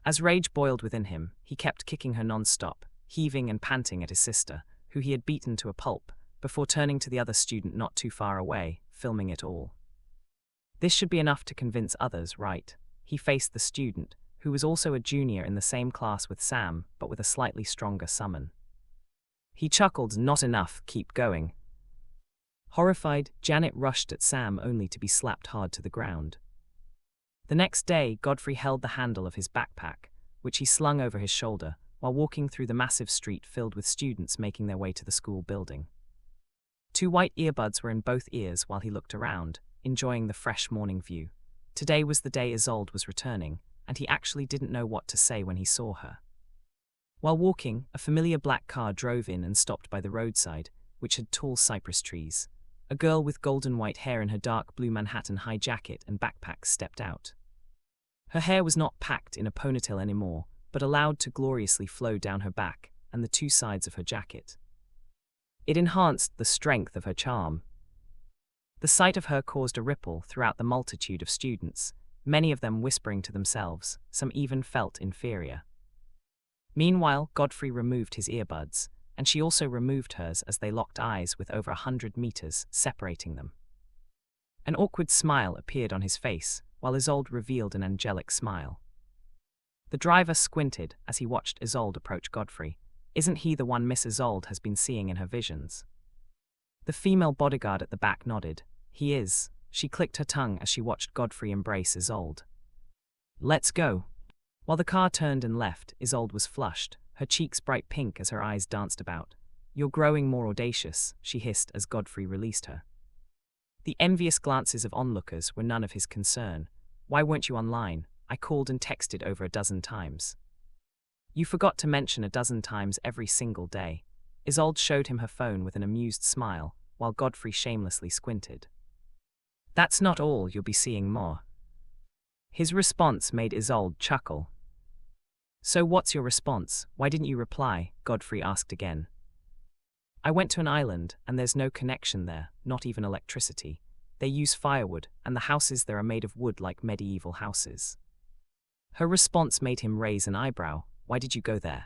As rage boiled within him, he kept kicking her non-stop, heaving and panting at his sister, who he had beaten to a pulp, before turning to the other student not too far away, filming it all. This should be enough to convince others, right? He faced the student, who was also a junior in the same class with Sam, but with a slightly stronger summon. He chuckled, not enough, keep going. Horrified, Janet rushed at Sam only to be slapped hard to the ground. The next day, Godfrey held the handle of his backpack, which he slung over his shoulder, while walking through the massive street filled with students making their way to the school building. 2 white earbuds were in both ears while he looked around, enjoying the fresh morning view. Today was the day Isolde was returning, and he actually didn't know what to say when he saw her. While walking, a familiar black car drove in and stopped by the roadside, which had tall cypress trees. A girl with golden white hair in her dark blue Manhattan high jacket and backpack stepped out. Her hair was not packed in a ponytail anymore, but allowed to gloriously flow down her back and the 2 sides of her jacket. It enhanced the strength of her charm. The sight of her caused a ripple throughout the multitude of students, many of them whispering to themselves, some even felt inferior. Meanwhile, Godfrey removed his earbuds, and she also removed hers as they locked eyes with over 100 meters separating them. An awkward smile appeared on his face, while Isolde revealed an angelic smile. The driver squinted as he watched Isolde approach Godfrey. Isn't he the one Miss Isolde has been seeing in her visions? The female bodyguard at the back nodded. He is. She clicked her tongue as she watched Godfrey embrace Isolde. Let's go. While the car turned and left, Isolde was flushed, her cheeks bright pink as her eyes danced about. You're growing more audacious, she hissed as Godfrey released her. The envious glances of onlookers were none of his concern. Why weren't you online? I called and texted over a dozen times. You forgot to mention a dozen times every single day. Isolde showed him her phone with an amused smile, while Godfrey shamelessly squinted. That's not all, you'll be seeing more. His response made Isolde chuckle. So what's your response? Why didn't you reply? Godfrey asked again. I went to an island, and there's no connection there, not even electricity. They use firewood, and the houses there are made of wood like medieval houses. Her response made him raise an eyebrow. Why did you go there?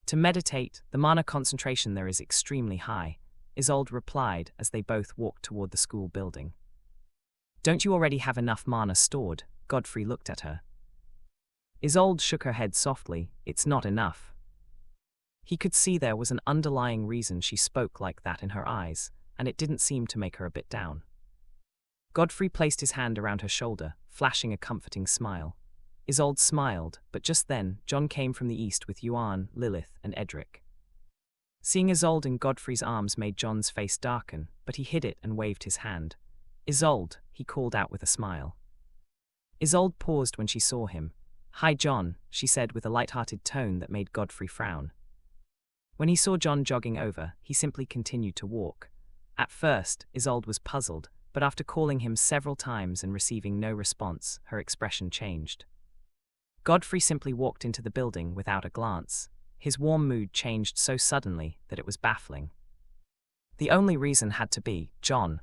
To meditate. The mana concentration there is extremely high, Isolde replied as they both walked toward the school building. Don't you already have enough mana stored? Godfrey looked at her. Isolde shook her head softly. It's not enough. He could see there was an underlying reason she spoke like that in her eyes, and it didn't seem to make her a bit down. Godfrey placed his hand around her shoulder, flashing a comforting smile. Isolde smiled, but just then, John came from the east with Yuan, Lilith, and Edric. Seeing Isolde in Godfrey's arms made John's face darken, but he hid it and waved his hand. Isolde, he called out with a smile. Isolde paused when she saw him. Hi John, she said with a light-hearted tone that made Godfrey frown. When he saw John jogging over, he simply continued to walk. At first, Isolde was puzzled, but after calling him several times and receiving no response, her expression changed. Godfrey simply walked into the building without a glance. His warm mood changed so suddenly that it was baffling. The only reason had to be John.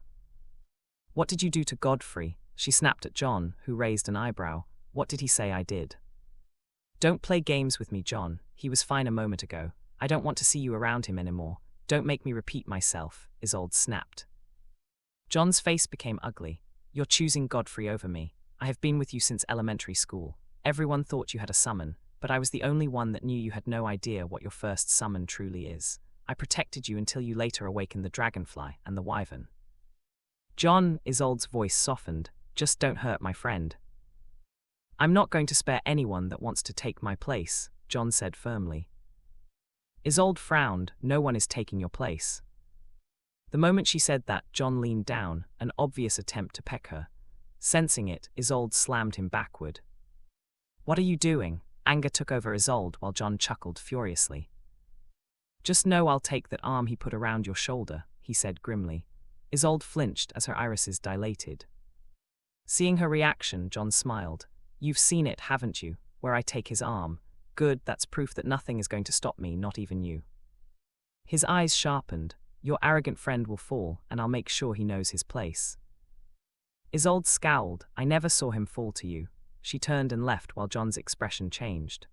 What did you do to Godfrey? She snapped at John, who raised an eyebrow. What did he say I did? Don't play games with me, John. He was fine a moment ago. I don't want to see you around him anymore. Don't make me repeat myself, Isolde snapped. John's face became ugly. You're choosing Godfrey over me. I have been with you since elementary school. Everyone thought you had a summon, but I was the only one that knew you had no idea what your first summon truly is. I protected you until you later awakened the dragonfly and the wyvern. John, Isolde's voice softened. Just don't hurt my friend. I'm not going to spare anyone that wants to take my place, John said firmly. Isolde frowned. No one is taking your place. The moment she said that, John leaned down, an obvious attempt to peck her. Sensing it, Isolde slammed him backward. What are you doing? Anger took over Isolde while John chuckled furiously. Just know I'll take that arm he put around your shoulder, he said grimly. Isolde flinched as her irises dilated. Seeing her reaction, John smiled. You've seen it, haven't you, where I take his arm? Good, that's proof that nothing is going to stop me, not even you. His eyes sharpened. Your arrogant friend will fall, and I'll make sure he knows his place. Isolde scowled. I never saw him fall to you. She turned and left while John's expression changed.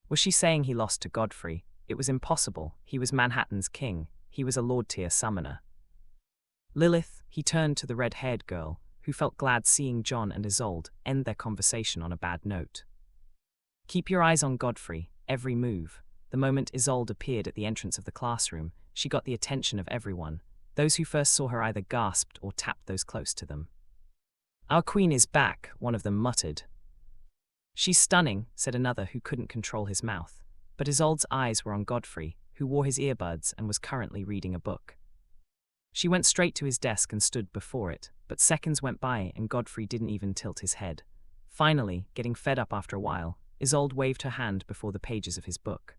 Was she saying he lost to Godfrey? It was impossible. He was Manhattan's king. He was a Lord-tier summoner. Lilith, he turned to the red-haired girl, who felt glad seeing John and Isolde end their conversation on a bad note. Keep your eyes on Godfrey, every move. The moment Isolde appeared at the entrance of the classroom, she got the attention of everyone. Those who first saw her either gasped or tapped those close to them. Our queen is back, one of them muttered. She's stunning, said another who couldn't control his mouth. But Isolde's eyes were on Godfrey, who wore his earbuds and was currently reading a book. She went straight to his desk and stood before it, but seconds went by and Godfrey didn't even tilt his head. Finally, getting fed up after a while, Isolde waved her hand before the pages of his book.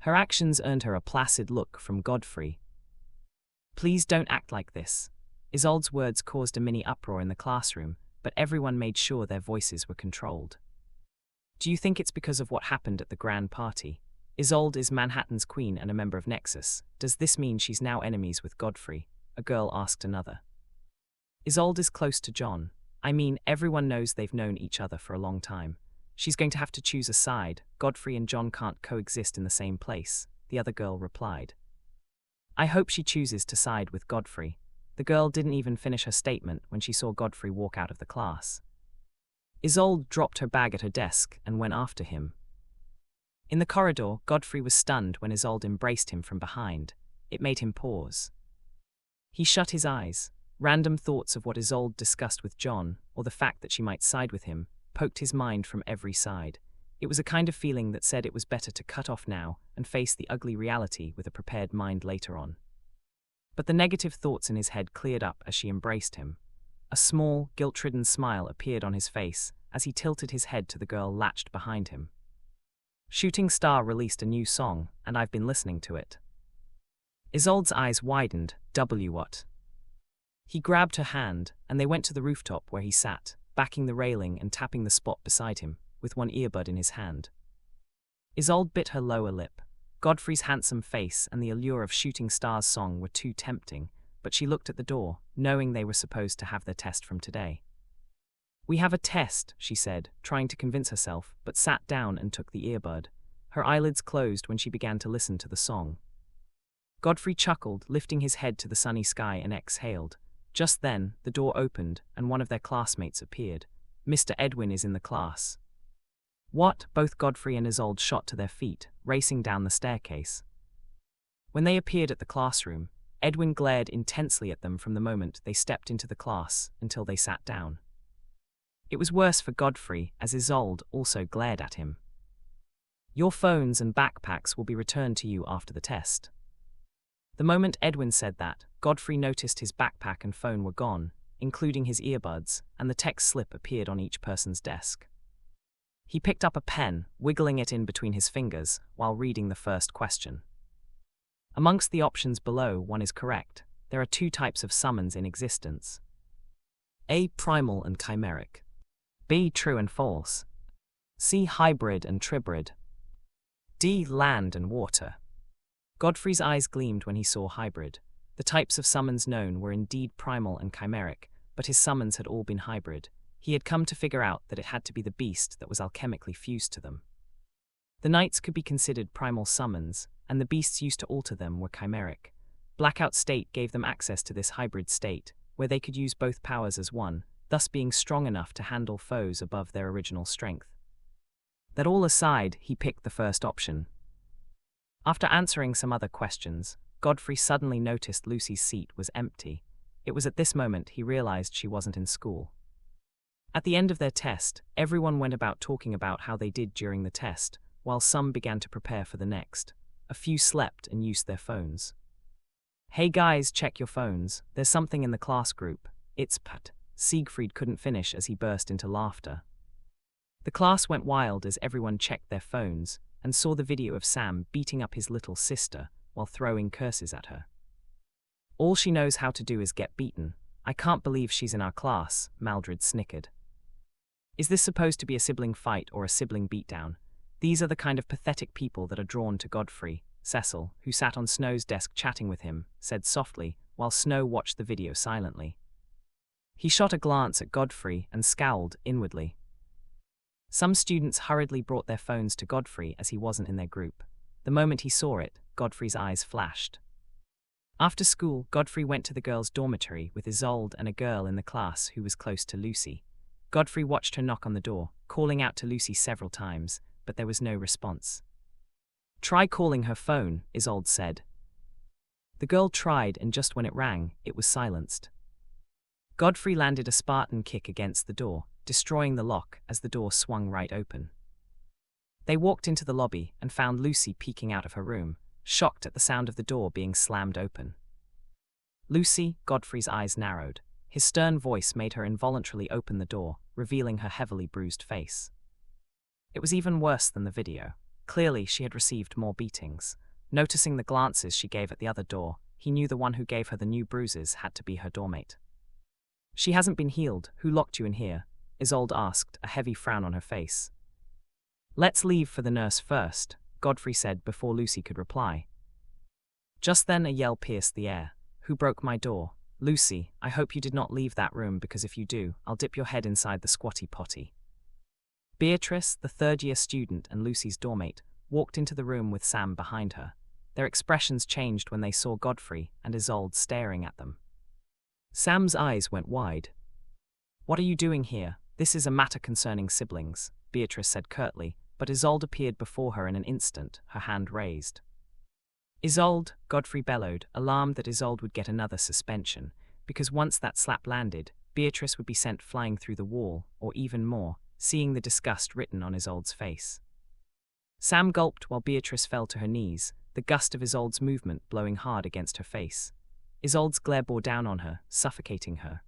Her actions earned her a placid look from Godfrey. Please don't act like this. Isolde's words caused a mini uproar in the classroom, but everyone made sure their voices were controlled. Do you think it's because of what happened at the grand party? Isolde is Manhattan's queen and a member of Nexus. Does this mean she's now enemies with Godfrey? A girl asked another. Isolde is close to John. I mean, everyone knows they've known each other for a long time. She's going to have to choose a side. Godfrey and John can't coexist in the same place, the other girl replied. I hope she chooses to side with Godfrey. The girl didn't even finish her statement when she saw Godfrey walk out of the class. Isolde dropped her bag at her desk and went after him. In the corridor, Godfrey was stunned when Isolde embraced him from behind. It made him pause. He shut his eyes. Random thoughts of what Isolde discussed with John, or the fact that she might side with him, poked his mind from every side. It was a kind of feeling that said it was better to cut off now and face the ugly reality with a prepared mind later on. But the negative thoughts in his head cleared up as she embraced him. A small, guilt-ridden smile appeared on his face as he tilted his head to the girl latched behind him. Shooting Star released a new song, and I've been listening to it. Isolde's eyes widened. What? He grabbed her hand, and they went to the rooftop where he sat, backing the railing and tapping the spot beside him, with one earbud in his hand. Isolde bit her lower lip. Godfrey's handsome face and the allure of Shooting Star's song were too tempting, but she looked at the door, knowing they were supposed to have their test from today. "We have a test," she said, trying to convince herself, but sat down and took the earbud. Her eyelids closed when she began to listen to the song. Godfrey chuckled, lifting his head to the sunny sky, and exhaled. Just then, the door opened, and one of their classmates appeared. "Mr. Edwin is in the class." "What?" Both Godfrey and Isolde shot to their feet, racing down the staircase. When they appeared at the classroom, Edwin glared intensely at them from the moment they stepped into the class until they sat down. It was worse for Godfrey, as Isolde also glared at him. "Your phones and backpacks will be returned to you after the test." The moment Edwin said that, Godfrey noticed his backpack and phone were gone, including his earbuds, and the text slip appeared on each person's desk. He picked up a pen, wiggling it in between his fingers, while reading the first question. Amongst the options below, one is correct. There are two types of summons in existence. A. Primal and chimeric. B. True and false. C. Hybrid and tribrid. D. Land and water. Godfrey's eyes gleamed when he saw hybrid. The types of summons known were indeed primal and chimeric, but his summons had all been hybrid. He had come to figure out that it had to be the beast that was alchemically fused to them. The knights could be considered primal summons, and the beasts used to alter them were chimeric. Blackout State gave them access to this hybrid state, where they could use both powers as one, thus being strong enough to handle foes above their original strength. That all aside, he picked the first option. After answering some other questions, Godfrey suddenly noticed Lucy's seat was empty. It was at this moment he realized she wasn't in school. At the end of their test, everyone went about talking about how they did during the test, while some began to prepare for the next. A few slept and used their phones. "Hey guys, check your phones. There's something in the class group. It's Pat." Siegfried couldn't finish as he burst into laughter. The class went wild as everyone checked their phones and saw the video of Sam beating up his little sister while throwing curses at her. "All she knows how to do is get beaten. I can't believe she's in our class," Maldred snickered. Is this supposed to be a sibling fight or a sibling beatdown? These are the kind of pathetic people that are drawn to Godfrey. Cecil, who sat on Snow's desk chatting with him, said softly, while Snow watched the video silently. He shot a glance at Godfrey and scowled inwardly. Some students hurriedly brought their phones to Godfrey as he wasn't in their group. The moment he saw it, Godfrey's eyes flashed. After school, Godfrey went to the girls' dormitory with Isolde and a girl in the class who was close to Lucy. Godfrey watched her knock on the door, calling out to Lucy several times, but there was no response. "Try calling her phone," Isolde said. The girl tried, and just when it rang, it was silenced. Godfrey landed a Spartan kick against the door, destroying the lock as the door swung right open. They walked into the lobby and found Lucy peeking out of her room, shocked at the sound of the door being slammed open. "Lucy," Godfrey's eyes narrowed. His stern voice made her involuntarily open the door, revealing her heavily bruised face. It was even worse than the video. Clearly, she had received more beatings. Noticing the glances she gave at the other door, he knew the one who gave her the new bruises had to be her doormate. "She hasn't been healed. Who locked you in here?" Isolde asked, a heavy frown on her face. "Let's leave for the nurse first," Godfrey said before Lucy could reply. Just then a yell pierced the air. "Who broke my door? Lucy, I hope you did not leave that room, because if you do, I'll dip your head inside the squatty potty." Beatrice, the third-year student and Lucy's doormate, walked into the room with Sam behind her. Their expressions changed when they saw Godfrey and Isolde staring at them. Sam's eyes went wide. "What are you doing here? This is a matter concerning siblings," Beatrice said curtly, but Isolde appeared before her in an instant, her hand raised. "Isolde," Godfrey bellowed, alarmed that Isolde would get another suspension, because once that slap landed, Beatrice would be sent flying through the wall, or even more, seeing the disgust written on Isolde's face. Sam gulped while Beatrice fell to her knees, the gust of Isolde's movement blowing hard against her face. Isolde's glare bore down on her, suffocating her.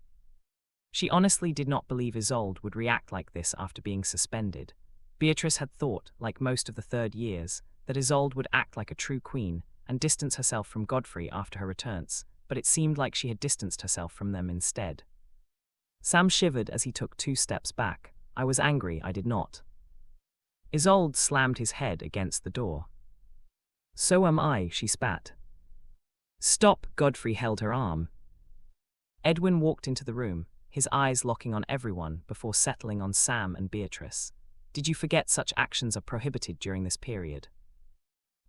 She honestly did not believe Isolde would react like this after being suspended. Beatrice had thought, like most of the third years, that Isolde would act like a true queen and distance herself from Godfrey after her returns, but it seemed like she had distanced herself from them instead. Sam shivered as he took 2 steps back. "I was angry, I did not." Isolde slammed his head against the door. "So am I," she spat. "Stop," Godfrey held her arm. Edwin walked into the room, his eyes locking on everyone before settling on Sam and Beatrice. "Did you forget such actions are prohibited during this period?"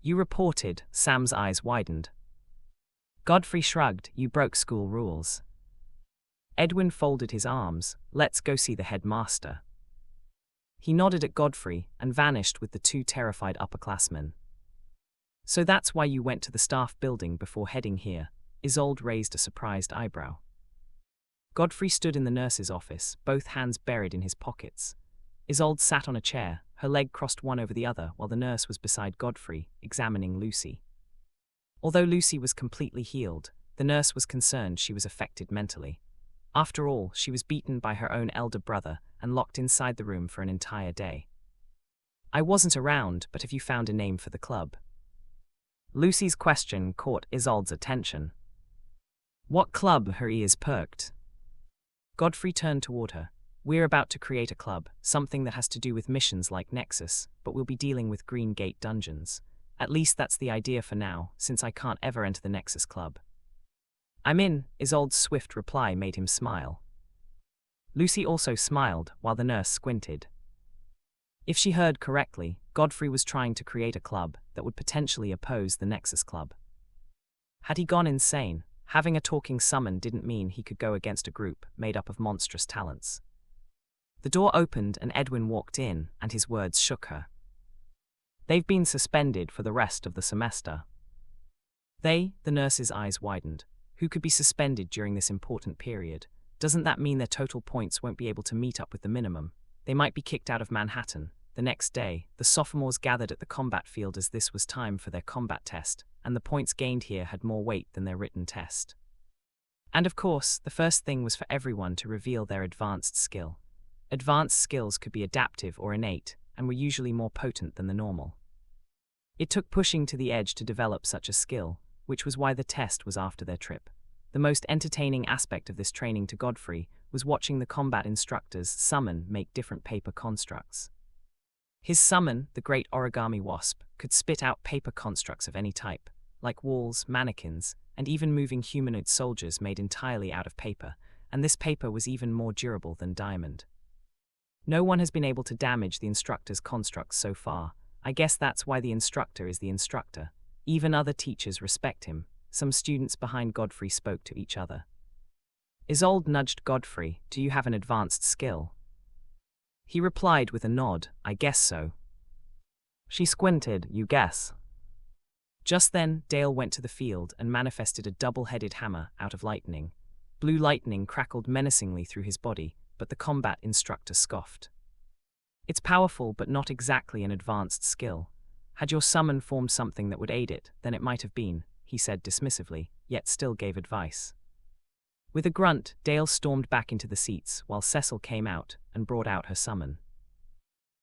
"You reported," Sam's eyes widened. Godfrey shrugged. "You broke school rules." Edwin folded his arms. "Let's go see the headmaster." He nodded at Godfrey and vanished with the 2 terrified upperclassmen. "So that's why you went to the staff building before heading here?" Isolde raised a surprised eyebrow. Godfrey stood in the nurse's office, both hands buried in his pockets. Isolde sat on a chair, her leg crossed one over the other, while the nurse was beside Godfrey, examining Lucy. Although Lucy was completely healed, the nurse was concerned she was affected mentally. After all, she was beaten by her own elder brother and locked inside the room for an entire day. "I wasn't around, but have you found a name for the club?" Lucy's question caught Isolde's attention. "What club?" Her ears perked. Godfrey turned toward her. "We're about to create a club, something that has to do with missions like Nexus, but we'll be dealing with Green Gate dungeons. At least that's the idea for now, since I can't ever enter the Nexus club." "I'm in," Isolde's swift reply made him smile. Lucy also smiled, while the nurse squinted. If she heard correctly, Godfrey was trying to create a club that would potentially oppose the Nexus club. Had he gone insane? Having a talking summon didn't mean he could go against a group made up of monstrous talents. The door opened and Edwin walked in, and his words shook her. "They've been suspended for the rest of the semester." "They?" The nurse's eyes widened. "Who could be suspended during this important period? Doesn't that mean their total points won't be able to meet up with the minimum? They might be kicked out of Manhattan." The next day, the sophomores gathered at the combat field as this was time for their combat test, and the points gained here had more weight than their written test. And of course, the first thing was for everyone to reveal their advanced skill. Advanced skills could be adaptive or innate, and were usually more potent than the normal. It took pushing to the edge to develop such a skill, which was why the test was after their trip. The most entertaining aspect of this training to Godfrey was watching the combat instructors summon make different paper constructs. His summon, the great origami wasp, could spit out paper constructs of any type, like walls, mannequins, and even moving humanoid soldiers made entirely out of paper, and this paper was even more durable than diamond. No one has been able to damage the instructor's constructs so far. I guess that's why the instructor is the instructor. Even other teachers respect him. Some students behind Godfrey spoke to each other. Isolde nudged Godfrey. "Do you have an advanced skill?" He replied with a nod. "I guess so." She squinted. "You guess?" Just then, Dale went to the field and manifested a double-headed hammer out of lightning. Blue lightning crackled menacingly through his body, but the combat instructor scoffed. "It's powerful, but not exactly an advanced skill. Had your summon formed something that would aid it, then it might have been," he said dismissively, yet still gave advice. With a grunt, Dale stormed back into the seats, while Cecil came out and brought out her summon.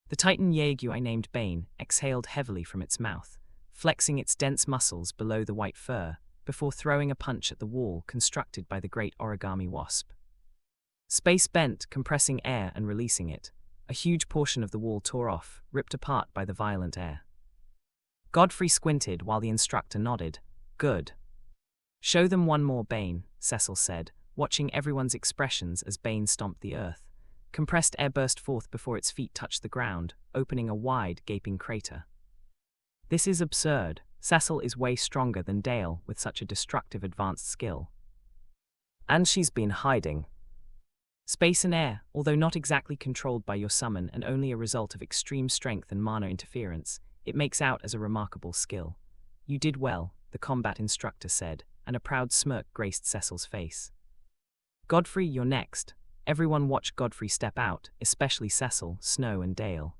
The Titan Yaegu named Bane exhaled heavily from its mouth, flexing its dense muscles below the white fur, before throwing a punch at the wall constructed by the great origami wasp. Space bent, compressing air and releasing it. A huge portion of the wall tore off, ripped apart by the violent air. Godfrey squinted while the instructor nodded. "Good. Show them one more, Bane," Cecil said, watching everyone's expressions as Bane stomped the earth. Compressed air burst forth before its feet touched the ground, opening a wide, gaping crater. "This is absurd. Cecil is way stronger than Dale with such a destructive advanced skill." And she's been hiding. Space and air, although not exactly controlled by your summon and only a result of extreme strength and mana interference, it makes out as a remarkable skill. You did well, the combat instructor said, and a proud smirk graced Cecil's face. Godfrey, you're next. Everyone watched Godfrey step out, especially Cecil, Snow, and Dale.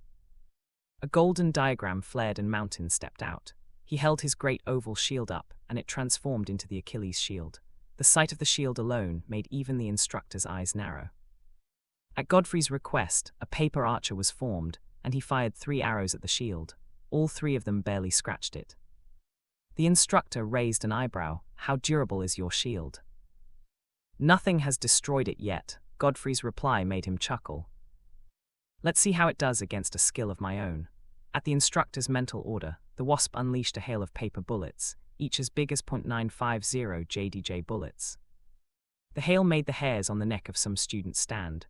A golden diagram flared and Mountain stepped out. He held his great oval shield up, and it transformed into the Achilles shield. The sight of the shield alone made even the instructor's eyes narrow. At Godfrey's request, a paper archer was formed, and he fired 3 arrows at the shield. All 3 of them barely scratched it. The instructor raised an eyebrow. How durable is your shield? Nothing has destroyed it yet. Godfrey's reply made him chuckle. Let's see how it does against a skill of my own. At the instructor's mental order, the wasp unleashed a hail of paper bullets, each as big as .950 JDJ bullets. The hail made the hairs on the neck of some students stand.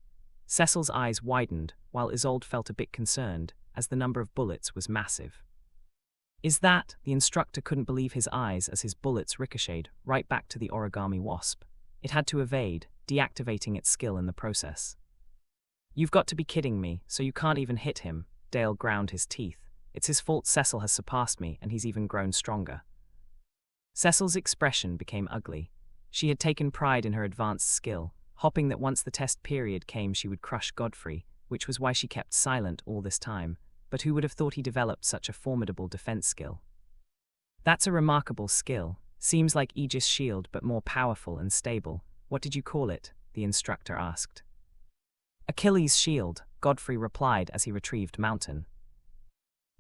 Cecil's eyes widened, while Isolde felt a bit concerned, as the number of bullets was massive. Is that? The instructor couldn't believe his eyes as his bullets ricocheted right back to the origami wasp. It had to evade, deactivating its skill in the process. You've got to be kidding me, so you can't even hit him. Dale ground his teeth. It's his fault Cecil has surpassed me, and he's even grown stronger. Cecil's expression became ugly. She had taken pride in her advanced skill, hoping that once the test period came she would crush Godfrey, which was why she kept silent all this time, but who would have thought he developed such a formidable defense skill? That's a remarkable skill. Seems like Aegis shield but more powerful and stable. What did you call it? The instructor asked. Achilles shield, Godfrey replied as he retrieved Mountain.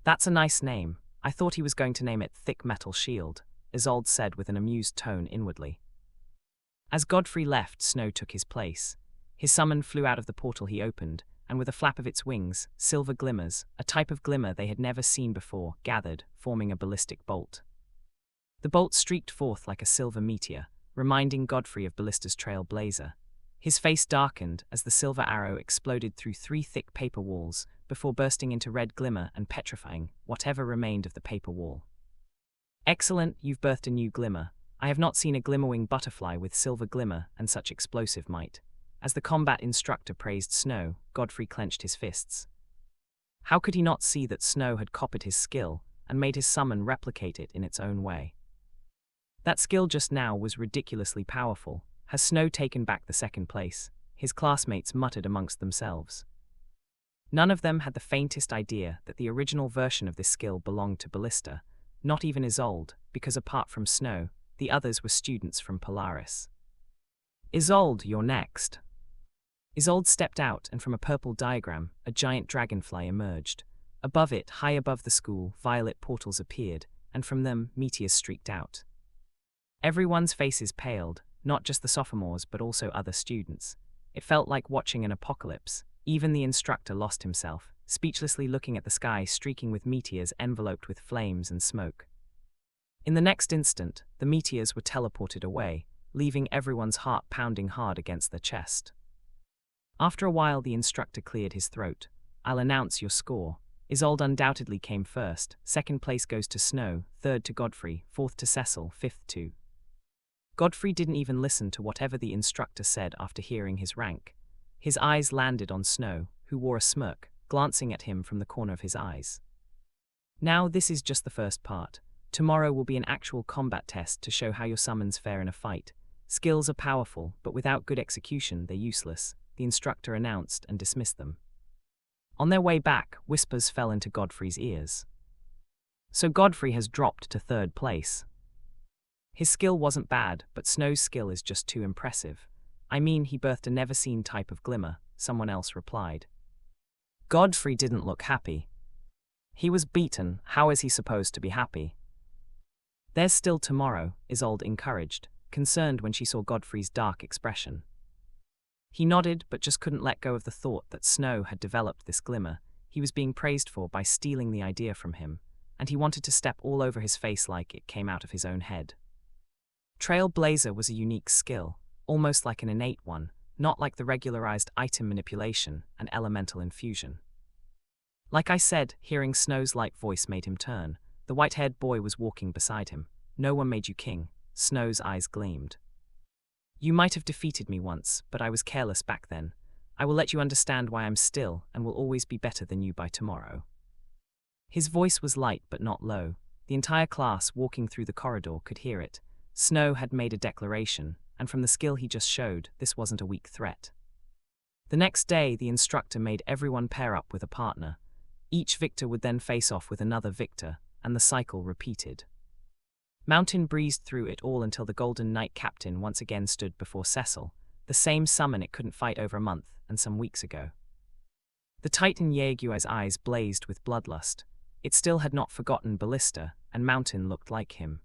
That's a nice name. I thought he was going to name it Thick Metal Shield, Isolde said with an amused tone inwardly. As Godfrey left, Snow took his place. His summon flew out of the portal he opened, and with a flap of its wings, silver glimmers, a type of glimmer they had never seen before, gathered, forming a ballistic bolt. The bolt streaked forth like a silver meteor, reminding Godfrey of Ballista's trailblazer. His face darkened as the silver arrow exploded through 3 thick paper walls, before bursting into red glimmer and petrifying whatever remained of the paper wall. Excellent, you've birthed a new glimmer. I have not seen a glimmerwing butterfly with silver glimmer and such explosive might. As the combat instructor praised Snow, Godfrey clenched his fists. How could he not see that Snow had copied his skill and made his summon replicate it in its own way? That skill just now was ridiculously powerful. Has Snow taken back the second place? His classmates muttered amongst themselves. None of them had the faintest idea that the original version of this skill belonged to Ballista, not even Isolde, because apart from Snow, the others were students from Polaris. Isolde, you're next. Isolde stepped out, and from a purple diagram, a giant dragonfly emerged. Above it, high above the school, violet portals appeared, and from them, meteors streaked out. Everyone's faces paled, not just the sophomores but also other students. It felt like watching an apocalypse. Even the instructor lost himself, speechlessly looking at the sky streaking with meteors enveloped with flames and smoke. In the next instant, the meteors were teleported away, leaving everyone's heart pounding hard against their chest. After a while, the instructor cleared his throat. I'll announce your score. Isolde undoubtedly came first. Second place goes to Snow, third to Godfrey, fourth to Cecil, fifth to... Godfrey didn't even listen to whatever the instructor said after hearing his rank. His eyes landed on Snow, who wore a smirk, glancing at him from the corner of his eyes. Now this is just the first part. Tomorrow will be an actual combat test to show how your summons fare in a fight. Skills are powerful, but without good execution they're useless, the instructor announced and dismissed them. On their way back, whispers fell into Godfrey's ears. So Godfrey has dropped to third place. His skill wasn't bad, but Snow's skill is just too impressive. I mean, he birthed a never-seen type of glimmer, someone else replied. Godfrey didn't look happy. He was beaten, how is he supposed to be happy? There's still tomorrow, Isolde encouraged, concerned when she saw Godfrey's dark expression. He nodded, but just couldn't let go of the thought that Snow had developed this glimmer. He was being praised for by stealing the idea from him, and he wanted to step all over his face like it came out of his own head. Trailblazer was a unique skill, almost like an innate one, not like the regularized item manipulation and elemental infusion. Like I said, hearing Snow's light voice made him turn. The white-haired boy was walking beside him. No one made you king. Snow's eyes gleamed. You might have defeated me once, but I was careless back then. I will let you understand why I'm still and will always be better than you by tomorrow. His voice was light but not low. The entire class walking through the corridor could hear it. Snow had made a declaration, and from the skill he just showed, this wasn't a weak threat. The next day, the instructor made everyone pair up with a partner. Each victor would then face off with another victor, and the cycle repeated. Mountain breezed through it all until the Golden Knight captain once again stood before Cecil, the same summon it couldn't fight over a month and some weeks ago. The Titan Yaeguai's eyes blazed with bloodlust. It still had not forgotten Ballista, and Mountain looked like him.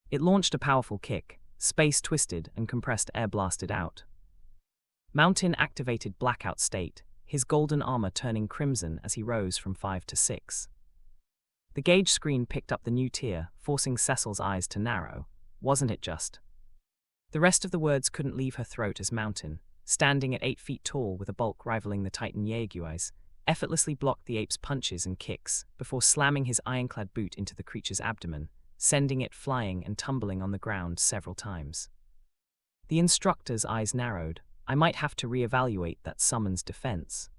It launched a powerful kick, space twisted and compressed air blasted out. Mountain activated blackout state, his golden armor turning crimson as he rose from 5 to 6. The gauge screen picked up the new tier, forcing Cecil's eyes to narrow. Wasn't it just? The rest of the words couldn't leave her throat as Mountain, standing at 8 feet tall with a bulk rivaling the Titan Yaeguai's, effortlessly blocked the ape's punches and kicks before slamming his ironclad boot into the creature's abdomen, sending it flying and tumbling on the ground several times. The instructor's eyes narrowed. I might have to reevaluate that summon's defense.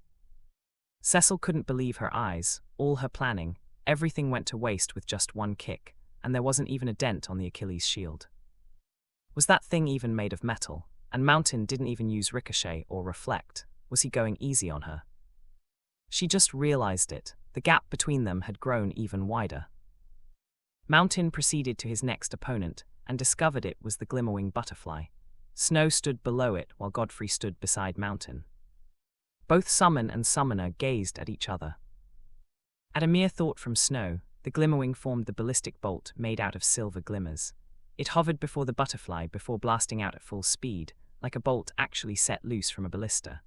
Cecil couldn't believe her eyes, all her planning, everything went to waste with just one kick, and there wasn't even a dent on the Achilles shield. Was that thing even made of metal? And Mountain didn't even use ricochet or reflect. Was he going easy on her? She just realized it. The gap between them had grown even wider. Mountain proceeded to his next opponent and discovered it was the Glimmerwing butterfly. Snow stood below it while Godfrey stood beside Mountain. Both summon and summoner gazed at each other. At a mere thought from Snow, the Glimmerwing formed the ballistic bolt made out of silver glimmers. It hovered before the butterfly before blasting out at full speed, like a bolt actually set loose from a ballista.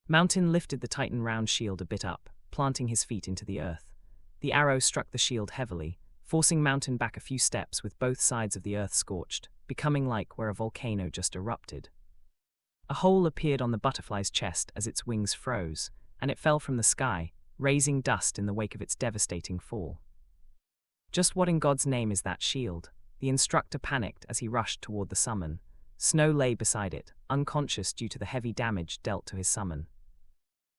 Mountain lifted the Titan round shield a bit up, planting his feet into the earth. The arrow struck the shield heavily, forcing Mountain back a few steps with both sides of the earth scorched, becoming like where a volcano just erupted. A hole appeared on the butterfly's chest as its wings froze, and it fell from the sky, raising dust in the wake of its devastating fall. Just what in God's name is that shield? The instructor panicked as he rushed toward the summon. Snow lay beside it, unconscious due to the heavy damage dealt to his summon.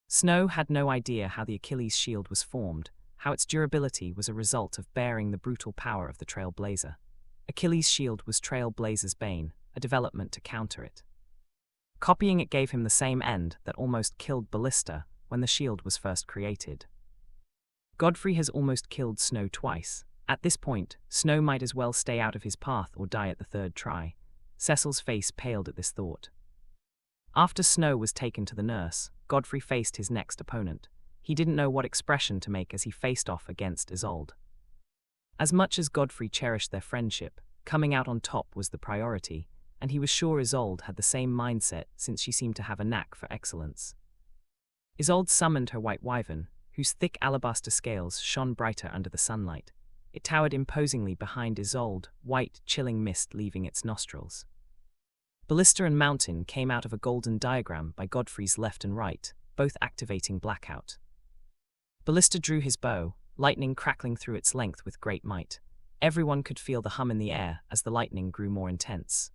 Snow had no idea how the Achilles shield was formed, how its durability was a result of bearing the brutal power of the Trailblazer. Achilles' shield was Trailblazer's bane, a development to counter it. Copying it gave him the same end that almost killed Ballista when the shield was first created. Godfrey has almost killed Snow twice. At this point, Snow might as well stay out of his path or die at the third try. Cecil's face paled at this thought. After Snow was taken to the nurse, Godfrey faced his next opponent. He didn't know what expression to make as he faced off against Isolde. As much as Godfrey cherished their friendship, coming out on top was the priority, and he was sure Isolde had the same mindset since she seemed to have a knack for excellence. Isolde summoned her white wyvern, whose thick alabaster scales shone brighter under the sunlight. It towered imposingly behind Isolde, white, chilling mist leaving its nostrils. Ballista and Mountain came out of a golden diagram by Godfrey's left and right, both activating blackout. Ballista drew his bow, lightning crackling through its length with great might. Everyone could feel the hum in the air as the lightning grew more intense.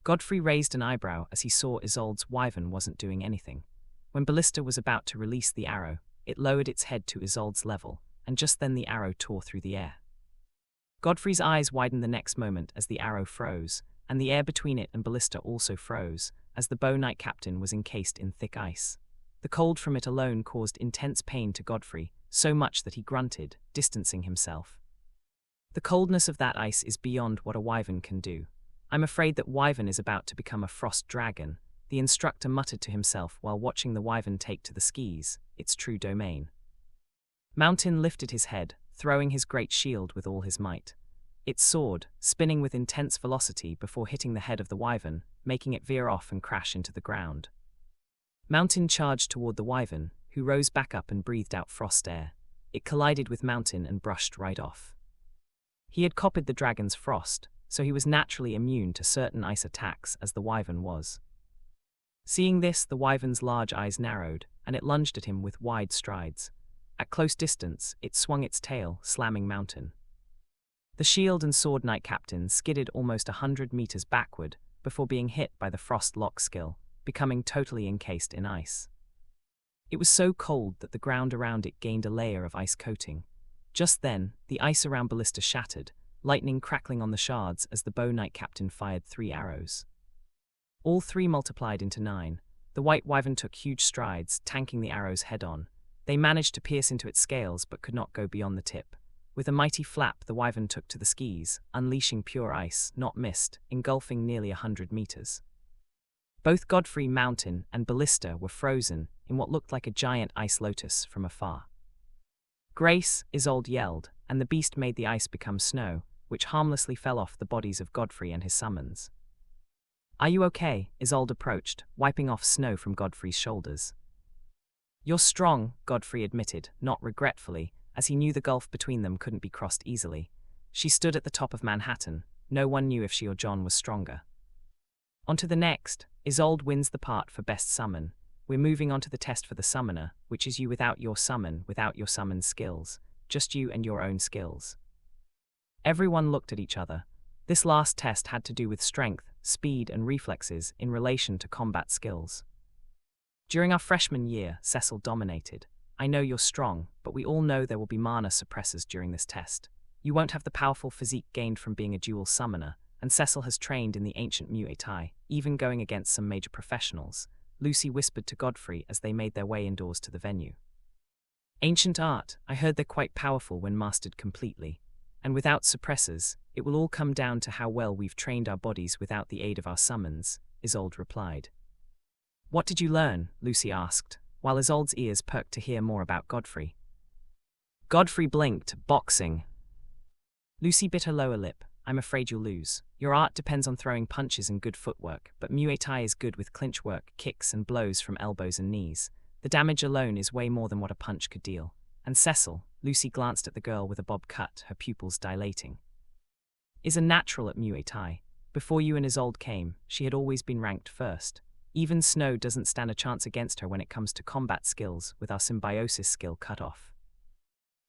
Godfrey raised an eyebrow as he saw Isolde's wyvern wasn't doing anything. When Ballista was about to release the arrow, it lowered its head to Isolde's level, and just then the arrow tore through the air. Godfrey's eyes widened the next moment as the arrow froze, and the air between it and Ballista also froze, as the bow knight captain was encased in thick ice. The cold from it alone caused intense pain to Godfrey, so much that he grunted, distancing himself. The coldness of that ice is beyond what a wyvern can do. I'm afraid that wyvern is about to become a frost dragon, the instructor muttered to himself while watching the wyvern take to the skis, its true domain. Mountain lifted his head, throwing his great shield with all his might. It soared, spinning with intense velocity before hitting the head of the wyvern, making it veer off and crash into the ground. Mountain charged toward the wyvern, who rose back up and breathed out frost air. It collided with Mountain and brushed right off. He had copied the dragon's frost, so he was naturally immune to certain ice attacks as the wyvern was. Seeing this, the wyvern's large eyes narrowed, and it lunged at him with wide strides. At close distance, it swung its tail, slamming Mountain. The shield and sword knight captain skidded almost 100 meters backward, before being hit by the frost lock skill, becoming totally encased in ice. It was so cold that the ground around it gained a layer of ice coating. Just then, the ice around Ballista shattered, lightning crackling on the shards as the bow knight captain fired 3 arrows. All 3 multiplied into 9. The white wyvern took huge strides, tanking the arrows head-on. They managed to pierce into its scales but could not go beyond the tip. With a mighty flap, the wyvern took to the skis, unleashing pure ice, not mist, engulfing nearly 100 meters. Both Godfrey Mountain and Ballista were frozen in what looked like a giant ice lotus from afar. Grace, Isolde yelled, and the beast made the ice become snow, which harmlessly fell off the bodies of Godfrey and his summons. "Are you okay?" Isolde approached, wiping off snow from Godfrey's shoulders. "You're strong," Godfrey admitted, not regretfully, as he knew the gulf between them couldn't be crossed easily. She stood at the top of Manhattan. No one knew if she or John was stronger. On to the next. Isolde wins the part for Best Summon. We're moving on to the test for the Summoner, which is you without your summon skills. Just you and your own skills. Everyone looked at each other. This last test had to do with strength, speed, and reflexes in relation to combat skills. During our freshman year, Cecil dominated. "I know you're strong, but we all know there will be mana suppressors during this test. You won't have the powerful physique gained from being a dual summoner, and Cecil has trained in the ancient Muay Thai, even going against some major professionals," Lucy whispered to Godfrey as they made their way indoors to the venue. "Ancient art, I heard they're quite powerful when mastered completely. And without suppressors, it will all come down to how well we've trained our bodies without the aid of our summons," Isolde replied. "What did you learn?" Lucy asked, while Isolde's ears perked to hear more about Godfrey. Godfrey blinked. "Boxing." Lucy bit her lower lip. "I'm afraid you'll lose. Your art depends on throwing punches and good footwork, but Muay Thai is good with clinch work, kicks and blows from elbows and knees. The damage alone is way more than what a punch could deal. And Cecil," Lucy glanced at the girl with a bob cut, her pupils dilating, "is a natural at Muay Thai. Before you and Isolde came, she had always been ranked first. Even Snow doesn't stand a chance against her when it comes to combat skills, with our symbiosis skill cut off."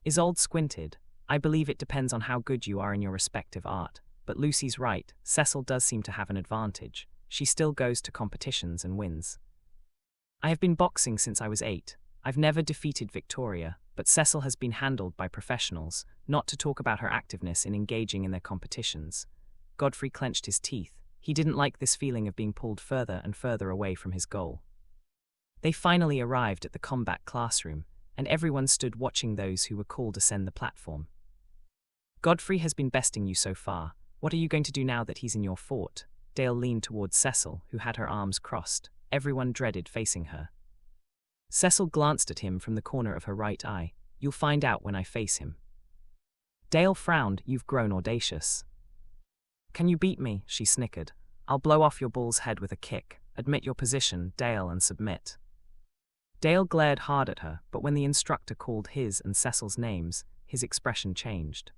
Isolde squinted. "I believe it depends on how good you are in your respective art, but Lucy's right, Cecil does seem to have an advantage. She still goes to competitions and wins. I have been boxing since I was 8. I've never defeated Victoria, but Cecil has been handled by professionals, not to talk about her activeness in engaging in their competitions." Godfrey clenched his teeth. He didn't like this feeling of being pulled further and further away from his goal. They finally arrived at the combat classroom, and everyone stood watching those who were called ascend the platform. "Godfrey has been besting you so far. What are you going to do now that he's in your fort?" Dale leaned towards Cecil, who had her arms crossed. Everyone dreaded facing her. Cecil glanced at him from the corner of her right eye. "You'll find out when I face him." Dale frowned. "You've grown audacious." "Can you beat me?" she snickered. "I'll blow off your bull's head with a kick. Admit your position, Dale, and submit." Dale glared hard at her, but when the instructor called his and Cecil's names, his expression changed.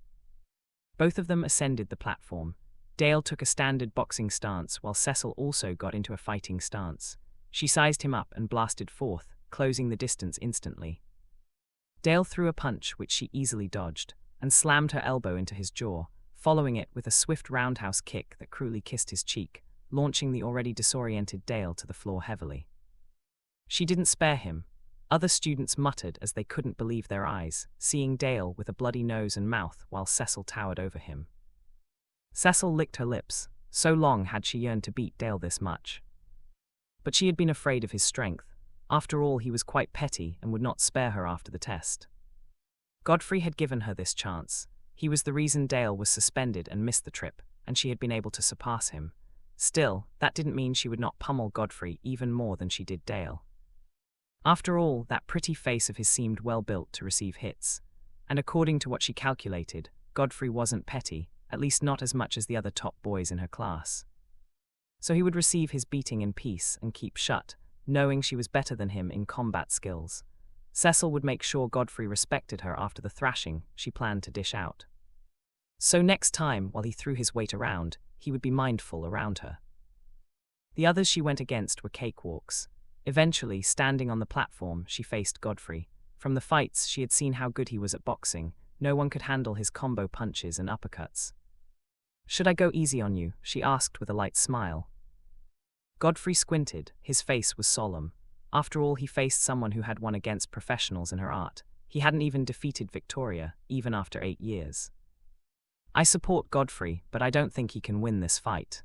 Both of them ascended the platform. Dale took a standard boxing stance while Cecil also got into a fighting stance. She sized him up and blasted forth, closing the distance instantly. Dale threw a punch which she easily dodged, and slammed her elbow into his jaw, following it with a swift roundhouse kick that cruelly kissed his cheek, launching the already disoriented Dale to the floor heavily. She didn't spare him. Other students muttered as they couldn't believe their eyes, seeing Dale with a bloody nose and mouth while Cecil towered over him. Cecil licked her lips. So long had she yearned to beat Dale this much. But she had been afraid of his strength. After all, he was quite petty and would not spare her after the test. Godfrey had given her this chance. He was the reason Dale was suspended and missed the trip, and she had been able to surpass him. Still, that didn't mean she would not pummel Godfrey even more than she did Dale. After all, that pretty face of his seemed well built to receive hits. And according to what she calculated, Godfrey wasn't petty, at least not as much as the other top boys in her class. So he would receive his beating in peace and keep shut, knowing she was better than him in combat skills. Cecil would make sure Godfrey respected her after the thrashing she planned to dish out. So next time, while he threw his weight around, he would be mindful around her. The others she went against were cakewalks. Eventually, standing on the platform, she faced Godfrey. From the fights, she had seen how good he was at boxing. No one could handle his combo punches and uppercuts. "Should I go easy on you?" she asked with a light smile. Godfrey squinted, his face was solemn. After all, he faced someone who had won against professionals in her art. He hadn't even defeated Victoria, even after 8 years. I support Godfrey, but I don't think he can win this fight.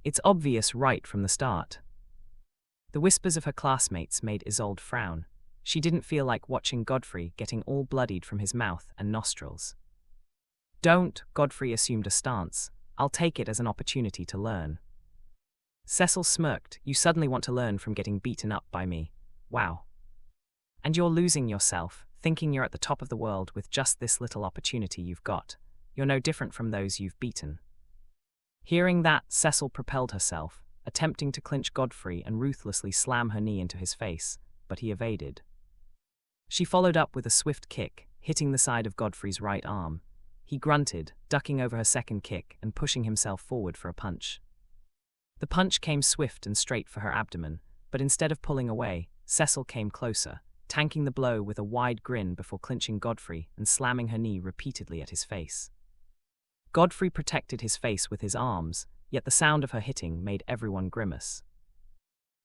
It's obvious right from the start. The whispers of her classmates made Isolde frown. She didn't feel like watching Godfrey getting all bloodied from his mouth and nostrils. Don't, Godfrey assumed a stance. I'll take it as an opportunity to learn. Cecil smirked. You suddenly want to learn from getting beaten up by me. Wow. And you're losing yourself, thinking you're at the top of the world with just this little opportunity you've got. You're no different from those you've beaten. Hearing that, Cecil propelled herself, attempting to clinch Godfrey and ruthlessly slam her knee into his face, but he evaded. She followed up with a swift kick, hitting the side of Godfrey's right arm. He grunted, ducking over her second kick and pushing himself forward for a punch. The punch came swift and straight for her abdomen, but instead of pulling away, Cecil came closer, tanking the blow with a wide grin before clinching Godfrey and slamming her knee repeatedly at his face. Godfrey protected his face with his arms, yet the sound of her hitting made everyone grimace.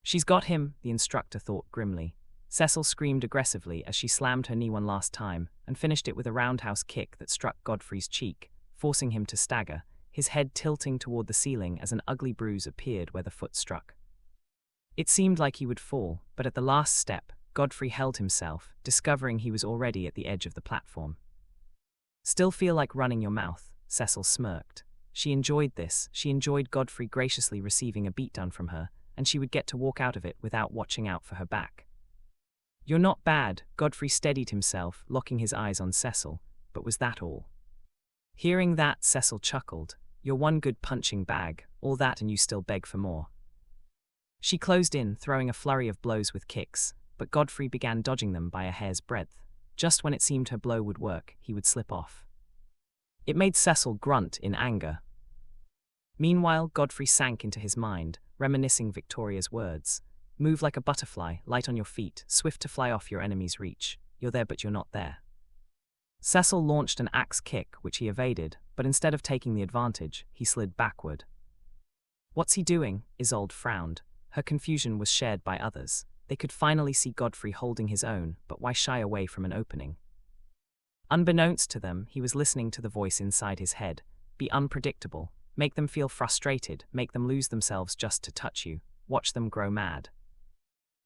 She's got him, the instructor thought grimly. Cecil screamed aggressively as she slammed her knee one last time and finished it with a roundhouse kick that struck Godfrey's cheek, forcing him to stagger, his head tilting toward the ceiling as an ugly bruise appeared where the foot struck. It seemed like he would fall, but at the last step, Godfrey held himself, discovering he was already at the edge of the platform. Still feel like running your mouth, Cecil smirked. She enjoyed this. She enjoyed Godfrey graciously receiving a beatdown from her, and she would get to walk out of it without watching out for her back. You're not bad, Godfrey steadied himself, locking his eyes on Cecil, but was that all? Hearing that, Cecil chuckled. You're one good punching bag, all that and you still beg for more. She closed in, throwing a flurry of blows with kicks, but Godfrey began dodging them by a hair's breadth. Just when it seemed her blow would work, he would slip off. It made Cecil grunt in anger. Meanwhile, Godfrey sank into his mind, reminiscing Victoria's words. Move like a butterfly, light on your feet, swift to fly off your enemy's reach. You're there but you're not there. Cecil launched an axe kick, which he evaded, but instead of taking the advantage, he slid backward. What's he doing? Isolde frowned. Her confusion was shared by others. They could finally see Godfrey holding his own, but why shy away from an opening? Unbeknownst to them, he was listening to the voice inside his head. Be unpredictable. Make them feel frustrated. Make them lose themselves just to touch you. Watch them grow mad.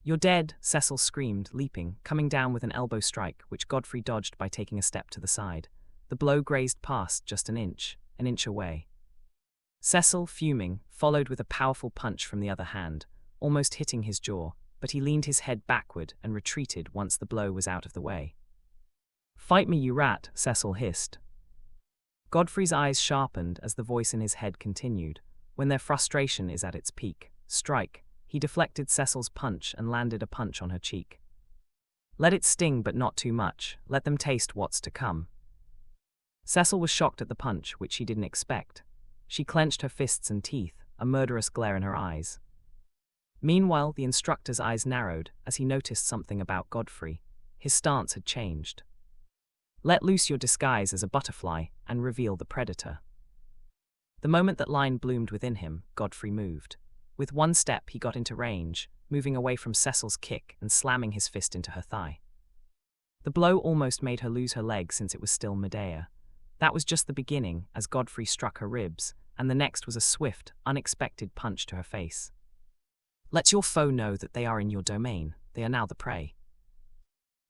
You're dead, Cecil screamed, leaping, coming down with an elbow strike, which Godfrey dodged by taking a step to the side. The blow grazed past just an inch away. Cecil, fuming, followed with a powerful punch from the other hand, almost hitting his jaw, but he leaned his head backward and retreated once the blow was out of the way. Fight me, you rat, Cecil hissed. Godfrey's eyes sharpened as the voice in his head continued. When their frustration is at its peak, strike. He deflected Cecil's punch and landed a punch on her cheek. Let it sting, but not too much. Let them taste what's to come. Cecil was shocked at the punch, which she didn't expect. She clenched her fists and teeth, a murderous glare in her eyes. Meanwhile, the instructor's eyes narrowed as he noticed something about Godfrey. His stance had changed. Let loose your disguise as a butterfly and reveal the predator. The moment that line bloomed within him, Godfrey moved. With one step, he got into range, moving away from Cecil's kick and slamming his fist into her thigh. The blow almost made her lose her leg since it was still midair. That was just the beginning, as Godfrey struck her ribs, and the next was a swift, unexpected punch to her face. Let your foe know that they are in your domain. They are now the prey.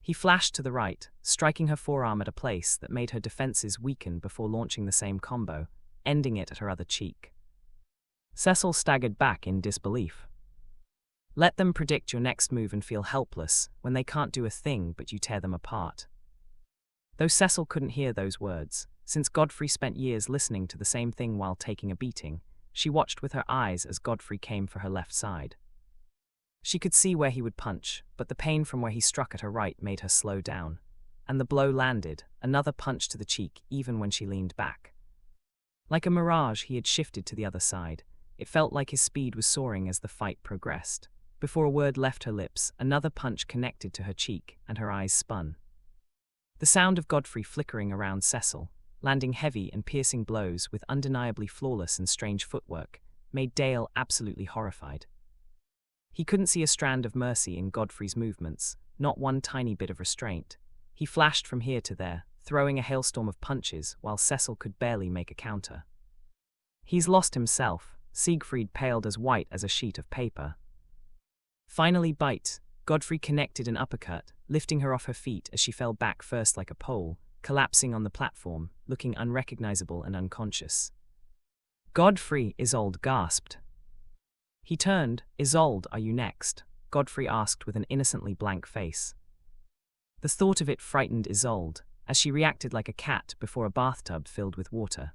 He flashed to the right, striking her forearm at a place that made her defenses weaken before launching the same combo, ending it at her other cheek. Cecil staggered back in disbelief. Let them predict your next move and feel helpless when they can't do a thing but you tear them apart. Though Cecil couldn't hear those words, since Godfrey spent years listening to the same thing while taking a beating, she watched with her eyes as Godfrey came for her left side. She could see where he would punch, but the pain from where he struck at her right made her slow down, and the blow landed, another punch to the cheek even when she leaned back. Like a mirage, he had shifted to the other side. It felt like his speed was soaring as the fight progressed. Before a word left her lips, another punch connected to her cheek, and her eyes spun. The sound of Godfrey flickering around Cecil, landing heavy and piercing blows with undeniably flawless and strange footwork, made Dale absolutely horrified. He couldn't see a strand of mercy in Godfrey's movements, not one tiny bit of restraint. He flashed from here to there, throwing a hailstorm of punches while Cecil could barely make a counter. "He's lost himself," Siegfried paled as white as a sheet of paper. Finally bite, Godfrey connected an uppercut, lifting her off her feet as she fell back first like a pole, collapsing on the platform, looking unrecognizable and unconscious. "Godfrey," Isolde gasped. He turned. "Isolde, are you next?" Godfrey asked with an innocently blank face. The thought of it frightened Isolde, as she reacted like a cat before a bathtub filled with water.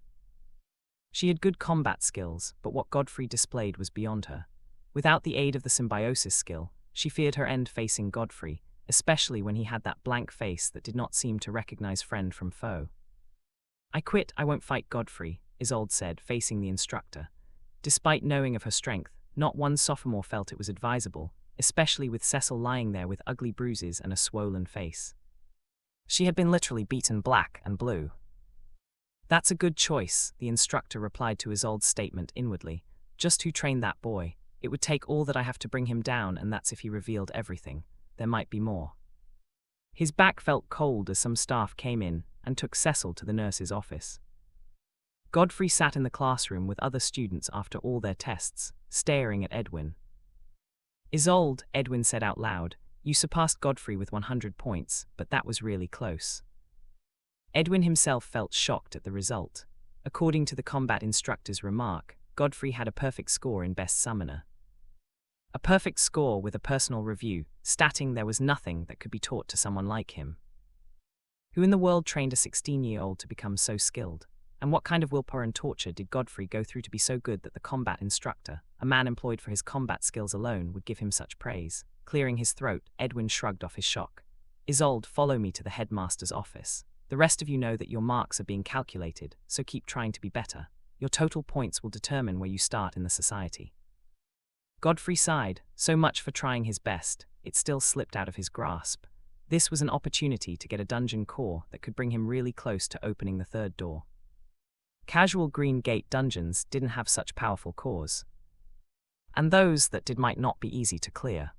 She had good combat skills, but what Godfrey displayed was beyond her. Without the aid of the symbiosis skill, she feared her end facing Godfrey, especially when he had that blank face that did not seem to recognize friend from foe. "I quit, I won't fight Godfrey," Isolde said, facing the instructor. Despite knowing of her strength, not one sophomore felt it was advisable, especially with Cecil lying there with ugly bruises and a swollen face. She had been literally beaten black and blue. "That's a good choice," the instructor replied to Isolde's statement inwardly. "Just who trained that boy? It would take all that I have to bring him down, and that's if he revealed everything. There might be more." His back felt cold as some staff came in and took Cecil to the nurse's office. Godfrey sat in the classroom with other students after all their tests, staring at Edwin. "Isolde," Edwin said out loud, "you surpassed Godfrey with 100 points, but that was really close." Edwin himself felt shocked at the result. According to the combat instructor's remark, Godfrey had a perfect score in Best Summoner. A perfect score with a personal review, stating there was nothing that could be taught to someone like him. Who in the world trained a 16-year-old to become so skilled? And what kind of willpower and torture did Godfrey go through to be so good that the combat instructor, a man employed for his combat skills alone, would give him such praise? Clearing his throat, Edwin shrugged off his shock. "Isolde, follow me to the headmaster's office. The rest of you know that your marks are being calculated, so keep trying to be better. Your total points will determine where you start in the society." Godfrey sighed. So much for trying his best. It still slipped out of his grasp. This was an opportunity to get a dungeon core that could bring him really close to opening the third door. Casual Green Gate dungeons didn't have such powerful cores. And those that did might not be easy to clear.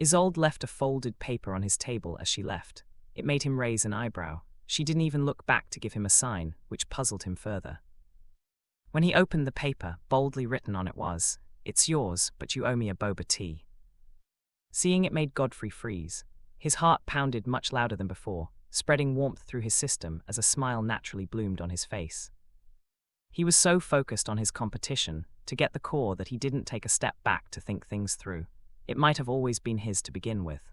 Isolde left a folded paper on his table as she left. It made him raise an eyebrow. She didn't even look back to give him a sign, which puzzled him further. When he opened the paper, boldly written on it was, "It's yours, but you owe me a boba tea." Seeing it made Godfrey freeze. His heart pounded much louder than before, spreading warmth through his system as a smile naturally bloomed on his face. He was so focused on his competition, to get the core, that he didn't take a step back to think things through. It might have always been his to begin with.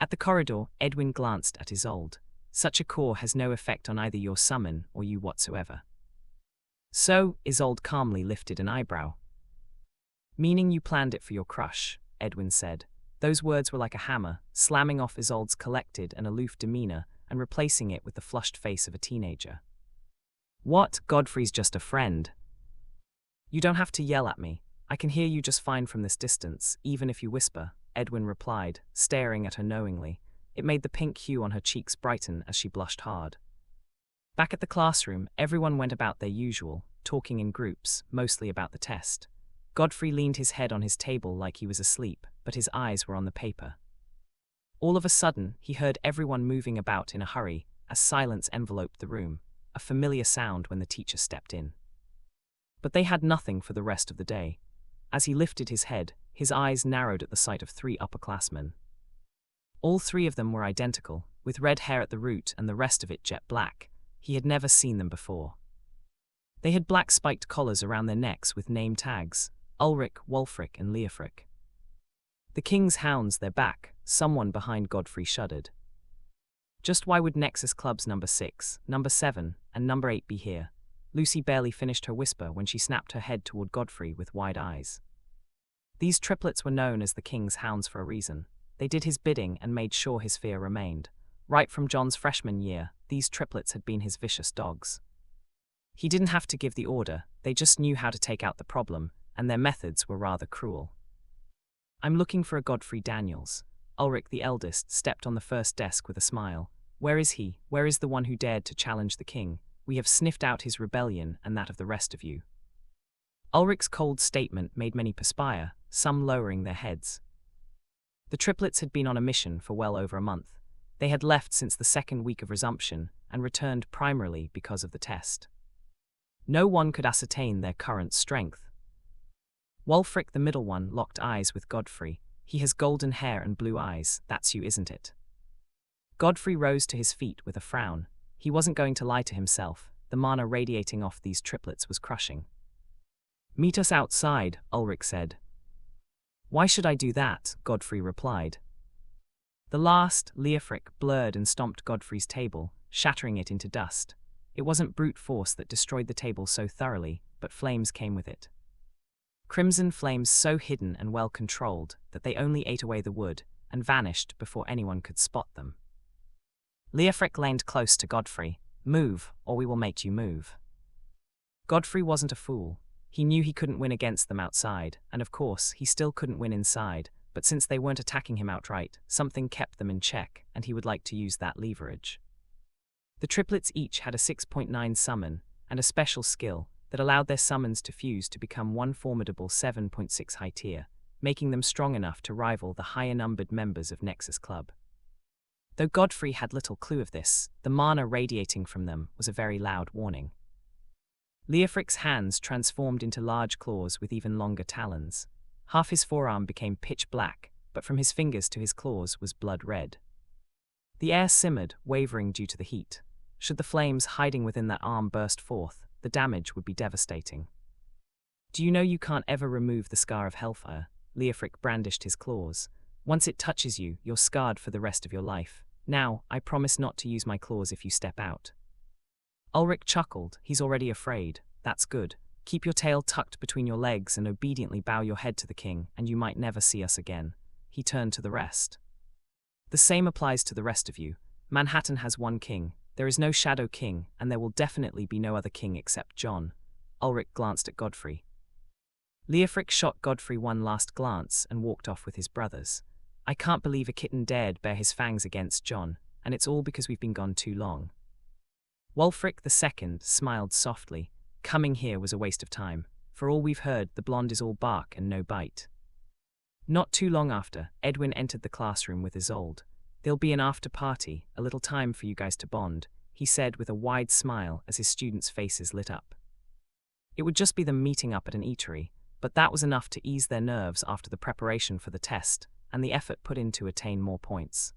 At the corridor, Edwin glanced at Isolde. "Such a core has no effect on either your summon or you whatsoever." "So," Isolde calmly lifted an eyebrow. "Meaning you planned it for your crush," Edwin said. Those words were like a hammer, slamming off Isolde's collected and aloof demeanor and replacing it with the flushed face of a teenager. "What? Godfrey's just a friend." "You don't have to yell at me. I can hear you just fine from this distance, even if you whisper," Edwin replied, staring at her knowingly. It made the pink hue on her cheeks brighten as she blushed hard. Back at the classroom, everyone went about their usual, talking in groups, mostly about the test. Godfrey leaned his head on his table like he was asleep, but his eyes were on the paper. All of a sudden, he heard everyone moving about in a hurry as silence enveloped the room, a familiar sound when the teacher stepped in. But they had nothing for the rest of the day. As he lifted his head, his eyes narrowed at the sight of 3 upperclassmen. All 3 of them were identical, with red hair at the root and the rest of it jet black. He had never seen them before. They had black spiked collars around their necks with name tags: Ulrich, Wulfric, and Leofric. The King's Hounds, their back. Someone behind Godfrey shuddered. Just why would Nexus Club's number 6, number 7, and number 8 be here? Lucy barely finished her whisper when she snapped her head toward Godfrey with wide eyes. These triplets were known as the King's Hounds for a reason. They did his bidding and made sure his fear remained. Right from John's freshman year, these triplets had been his vicious dogs. He didn't have to give the order, they just knew how to take out the problem, and their methods were rather cruel. "I'm looking for a Godfrey Daniels." Ulrich, the eldest, stepped on the first desk with a smile. "Where is he? Where is the one who dared to challenge the king? We have sniffed out his rebellion and that of the rest of you." Ulrich's cold statement made many perspire, some lowering their heads. The triplets had been on a mission for well over a month. They had left since the second week of resumption and returned primarily because of the test. No one could ascertain their current strength. Wulfric, the middle one, locked eyes with Godfrey. He has golden hair and blue eyes, that's you, isn't it? Godfrey rose to his feet with a frown. He wasn't going to lie to himself. The mana radiating off these triplets was crushing. "Meet us outside," Ulrich said. "Why should I do that?" Godfrey replied. The last, Leofric, blurred and stomped Godfrey's table, shattering it into dust. It wasn't brute force that destroyed the table so thoroughly, but flames came with it. Crimson flames so hidden and well controlled that they only ate away the wood and vanished before anyone could spot them. Leofric leaned close to Godfrey. "Move, or we will make you move." Godfrey wasn't a fool. He knew he couldn't win against them outside, and of course, he still couldn't win inside, but since they weren't attacking him outright, something kept them in check, and he would like to use that leverage. The triplets each had a 6.9 summon, and a special skill that allowed their summons to fuse to become one formidable 7.6 high tier, making them strong enough to rival the higher-numbered members of Nexus Club. Though Godfrey had little clue of this, the mana radiating from them was a very loud warning. Leofric's hands transformed into large claws with even longer talons. Half his forearm became pitch black, but from his fingers to his claws was blood red. The air simmered, wavering due to the heat. Should the flames hiding within that arm burst forth, the damage would be devastating. "Do you know you can't ever remove the scar of hellfire?" Leofric brandished his claws. "Once it touches you, you're scarred for the rest of your life. Now, I promise not to use my claws if you step out." Ulrich chuckled. "He's already afraid. That's good. Keep your tail tucked between your legs and obediently bow your head to the king, and you might never see us again." He turned to the rest. "The same applies to the rest of you. Manhattan has one king. There is no Shadow King, and there will definitely be no other king except John." Ulrich glanced at Godfrey. Leofric shot Godfrey one last glance and walked off with his brothers. "I can't believe a kitten dared bare his fangs against John, and it's all because we've been gone too long." Wulfric II smiled softly. "Coming here was a waste of time. For all we've heard, the blonde is all bark and no bite." Not too long after, Edwin entered the classroom with Isolde. "There'll be an after-party, a little time for you guys to bond," he said with a wide smile as his students' faces lit up. It would just be them meeting up at an eatery, but that was enough to ease their nerves after the preparation for the test and the effort put in to attain more points.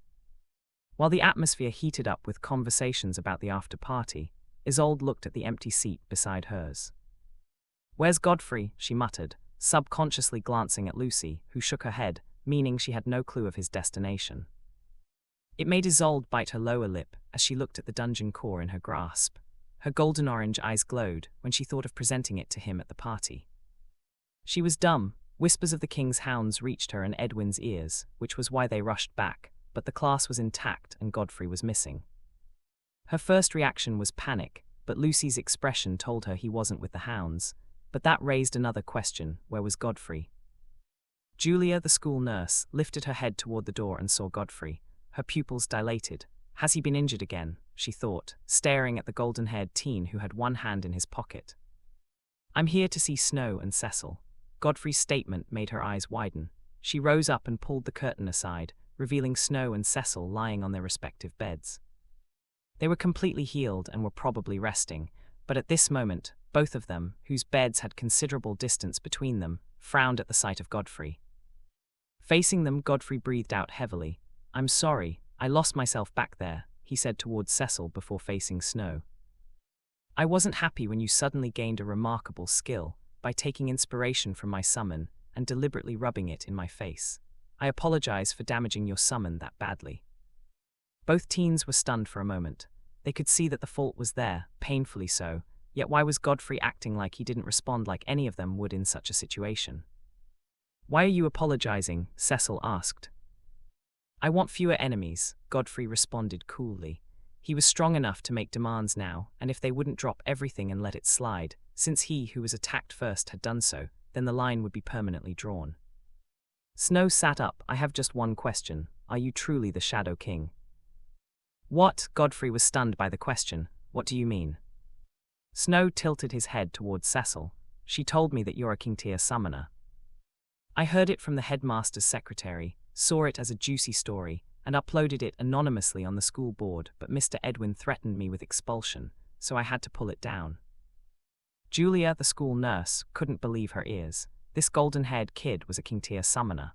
While the atmosphere heated up with conversations about the after-party, Isolde looked at the empty seat beside hers. "Where's Godfrey?" she muttered, subconsciously glancing at Lucy, who shook her head, meaning she had no clue of his destination. It made Isolde bite her lower lip as she looked at the dungeon core in her grasp. Her golden-orange eyes glowed when she thought of presenting it to him at the party. She was dumb. Whispers of the king's hounds reached her and Edwin's ears, which was why they rushed back, but the class was intact and Godfrey was missing. Her first reaction was panic, but Lucy's expression told her he wasn't with the hounds. But that raised another question: where was Godfrey? Julia, the school nurse, lifted her head toward the door and saw Godfrey. Her pupils dilated. "Has he been injured again?" she thought, staring at the golden-haired teen who had one hand in his pocket. "I'm here to see Snow and Cecil." Godfrey's statement made her eyes widen. She rose up and pulled the curtain aside, revealing Snow and Cecil lying on their respective beds. They were completely healed and were probably resting, but at this moment, both of them, whose beds had considerable distance between them, frowned at the sight of Godfrey. Facing them, Godfrey breathed out heavily. "I'm sorry, I lost myself back there," he said towards Cecil before facing Snow. "I wasn't happy when you suddenly gained a remarkable skill by taking inspiration from my summon and deliberately rubbing it in my face. I apologize for damaging your summon that badly." Both teens were stunned for a moment. They could see that the fault was there, painfully so, yet why was Godfrey acting like he didn't respond like any of them would in such a situation? "Why are you apologizing?" Cecil asked. "I want fewer enemies," Godfrey responded coolly. He was strong enough to make demands now, and if they wouldn't drop everything and let it slide, since he who was attacked first had done so, then the line would be permanently drawn. Snow sat up. "I have just one question. Are you truly the Shadow King?" "What?" Godfrey was stunned by the question. "What do you mean?" Snow tilted his head towards Cecil. She told me that you're a king tier summoner. I heard it from the headmaster's secretary, saw it as a juicy story, and uploaded it anonymously on the school board, but Mr. Edwin threatened me with expulsion, so I had to pull it down. Julia, the school nurse, couldn't believe her ears. This golden-haired kid was a king tier summoner.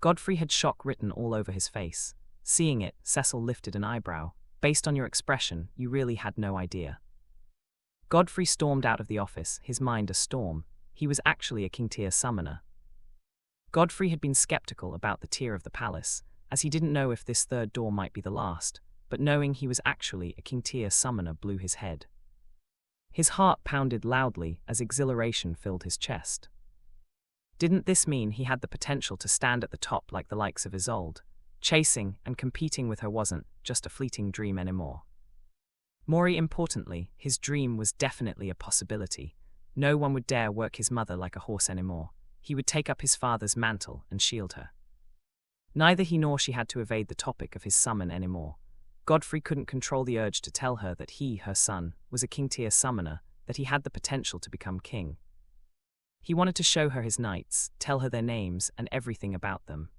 Godfrey had shock written all over his face. Seeing it, Cecil lifted an eyebrow. Based on your expression, you really had no idea. Godfrey stormed out of the office, his mind a storm. He was actually a king tier summoner. Godfrey had been skeptical about the tier of the palace, as he didn't know if this third door might be the last, but knowing he was actually a king tier summoner blew his head. His heart pounded loudly as exhilaration filled his chest. Didn't this mean he had the potential to stand at the top like the likes of Isolde? Chasing and competing with her wasn't just a fleeting dream anymore. More importantly, his dream was definitely a possibility. No one would dare work his mother like a horse anymore. He would take up his father's mantle and shield her. Neither he nor she had to evade the topic of his summon anymore. Godfrey couldn't control the urge to tell her that he, her son, was a king-tier summoner, that he had the potential to become king. He wanted to show her his knights, tell her their names and everything about them.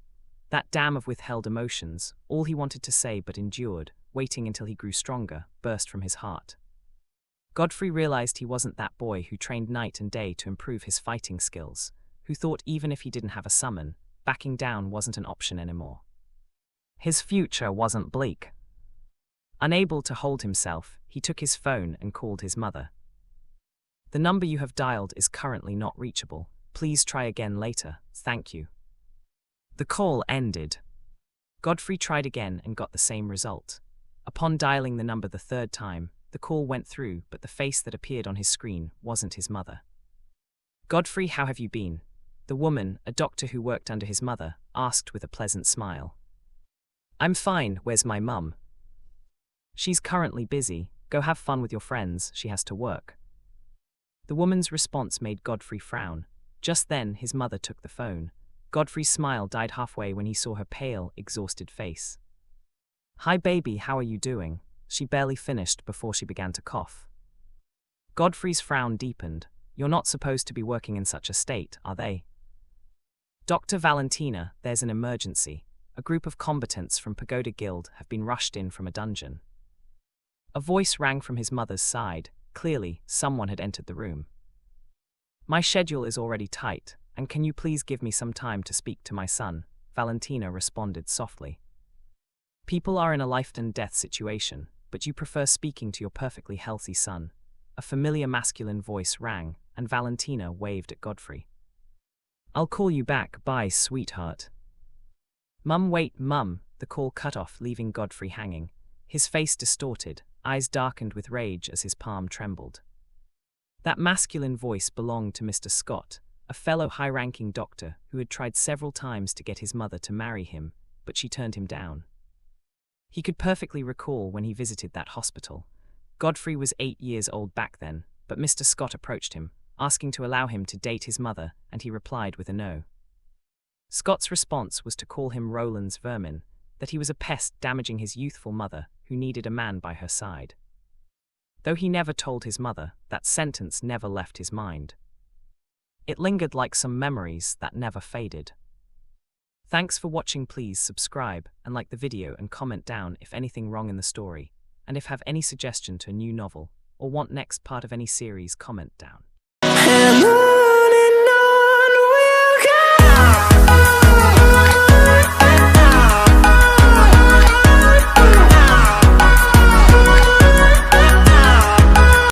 That dam of withheld emotions, all he wanted to say but endured, waiting until he grew stronger, burst from his heart. Godfrey realized he wasn't that boy who trained night and day to improve his fighting skills, who thought even if he didn't have a summon, backing down wasn't an option anymore. His future wasn't bleak. Unable to hold himself, he took his phone and called his mother. The number you have dialed is currently not reachable. Please try again later. Thank you. The call ended. Godfrey tried again and got the same result. Upon dialing the number the third time, the call went through, but the face that appeared on his screen wasn't his mother. Godfrey, how have you been? The woman, a doctor who worked under his mother, asked with a pleasant smile. I'm fine, where's my mum? She's currently busy. Go have fun with your friends, she has to work. The woman's response made Godfrey frown. Just then, his mother took the phone. Godfrey's smile died halfway when he saw her pale, exhausted face. Hi baby, how are you doing? She barely finished before she began to cough. Godfrey's frown deepened. You're not supposed to be working in such a state, are they? Dr. Valentina, there's an emergency. A group of combatants from Pagoda Guild have been rushed in from a dungeon. A voice rang from his mother's side. Clearly, someone had entered the room. My schedule is already tight, and can you please give me some time to speak to my son? Valentina responded softly. People are in a life and death situation, but you prefer speaking to your perfectly healthy son. A familiar masculine voice rang, and Valentina waved at Godfrey. I'll call you back, bye, sweetheart. Mum, wait, Mum, the call cut off, leaving Godfrey hanging. His face distorted, eyes darkened with rage as his palm trembled. That masculine voice belonged to Mr. Scott, a fellow high-ranking doctor who had tried several times to get his mother to marry him, but she turned him down. He could perfectly recall when he visited that hospital. Godfrey was 8 years old back then, but Mr. Scott approached him, asking to allow him to date his mother, and he replied with a no. Scott's response was to call him Roland's vermin, that he was a pest damaging his youthful mother, who needed a man by her side. Though he never told his mother, that sentence never left his mind. It lingered like some memories that never faded. Thanks for watching. Please subscribe and like the video and comment down if anything wrong in the story, and if have any suggestion to a new novel, or want next part of any series, comment down.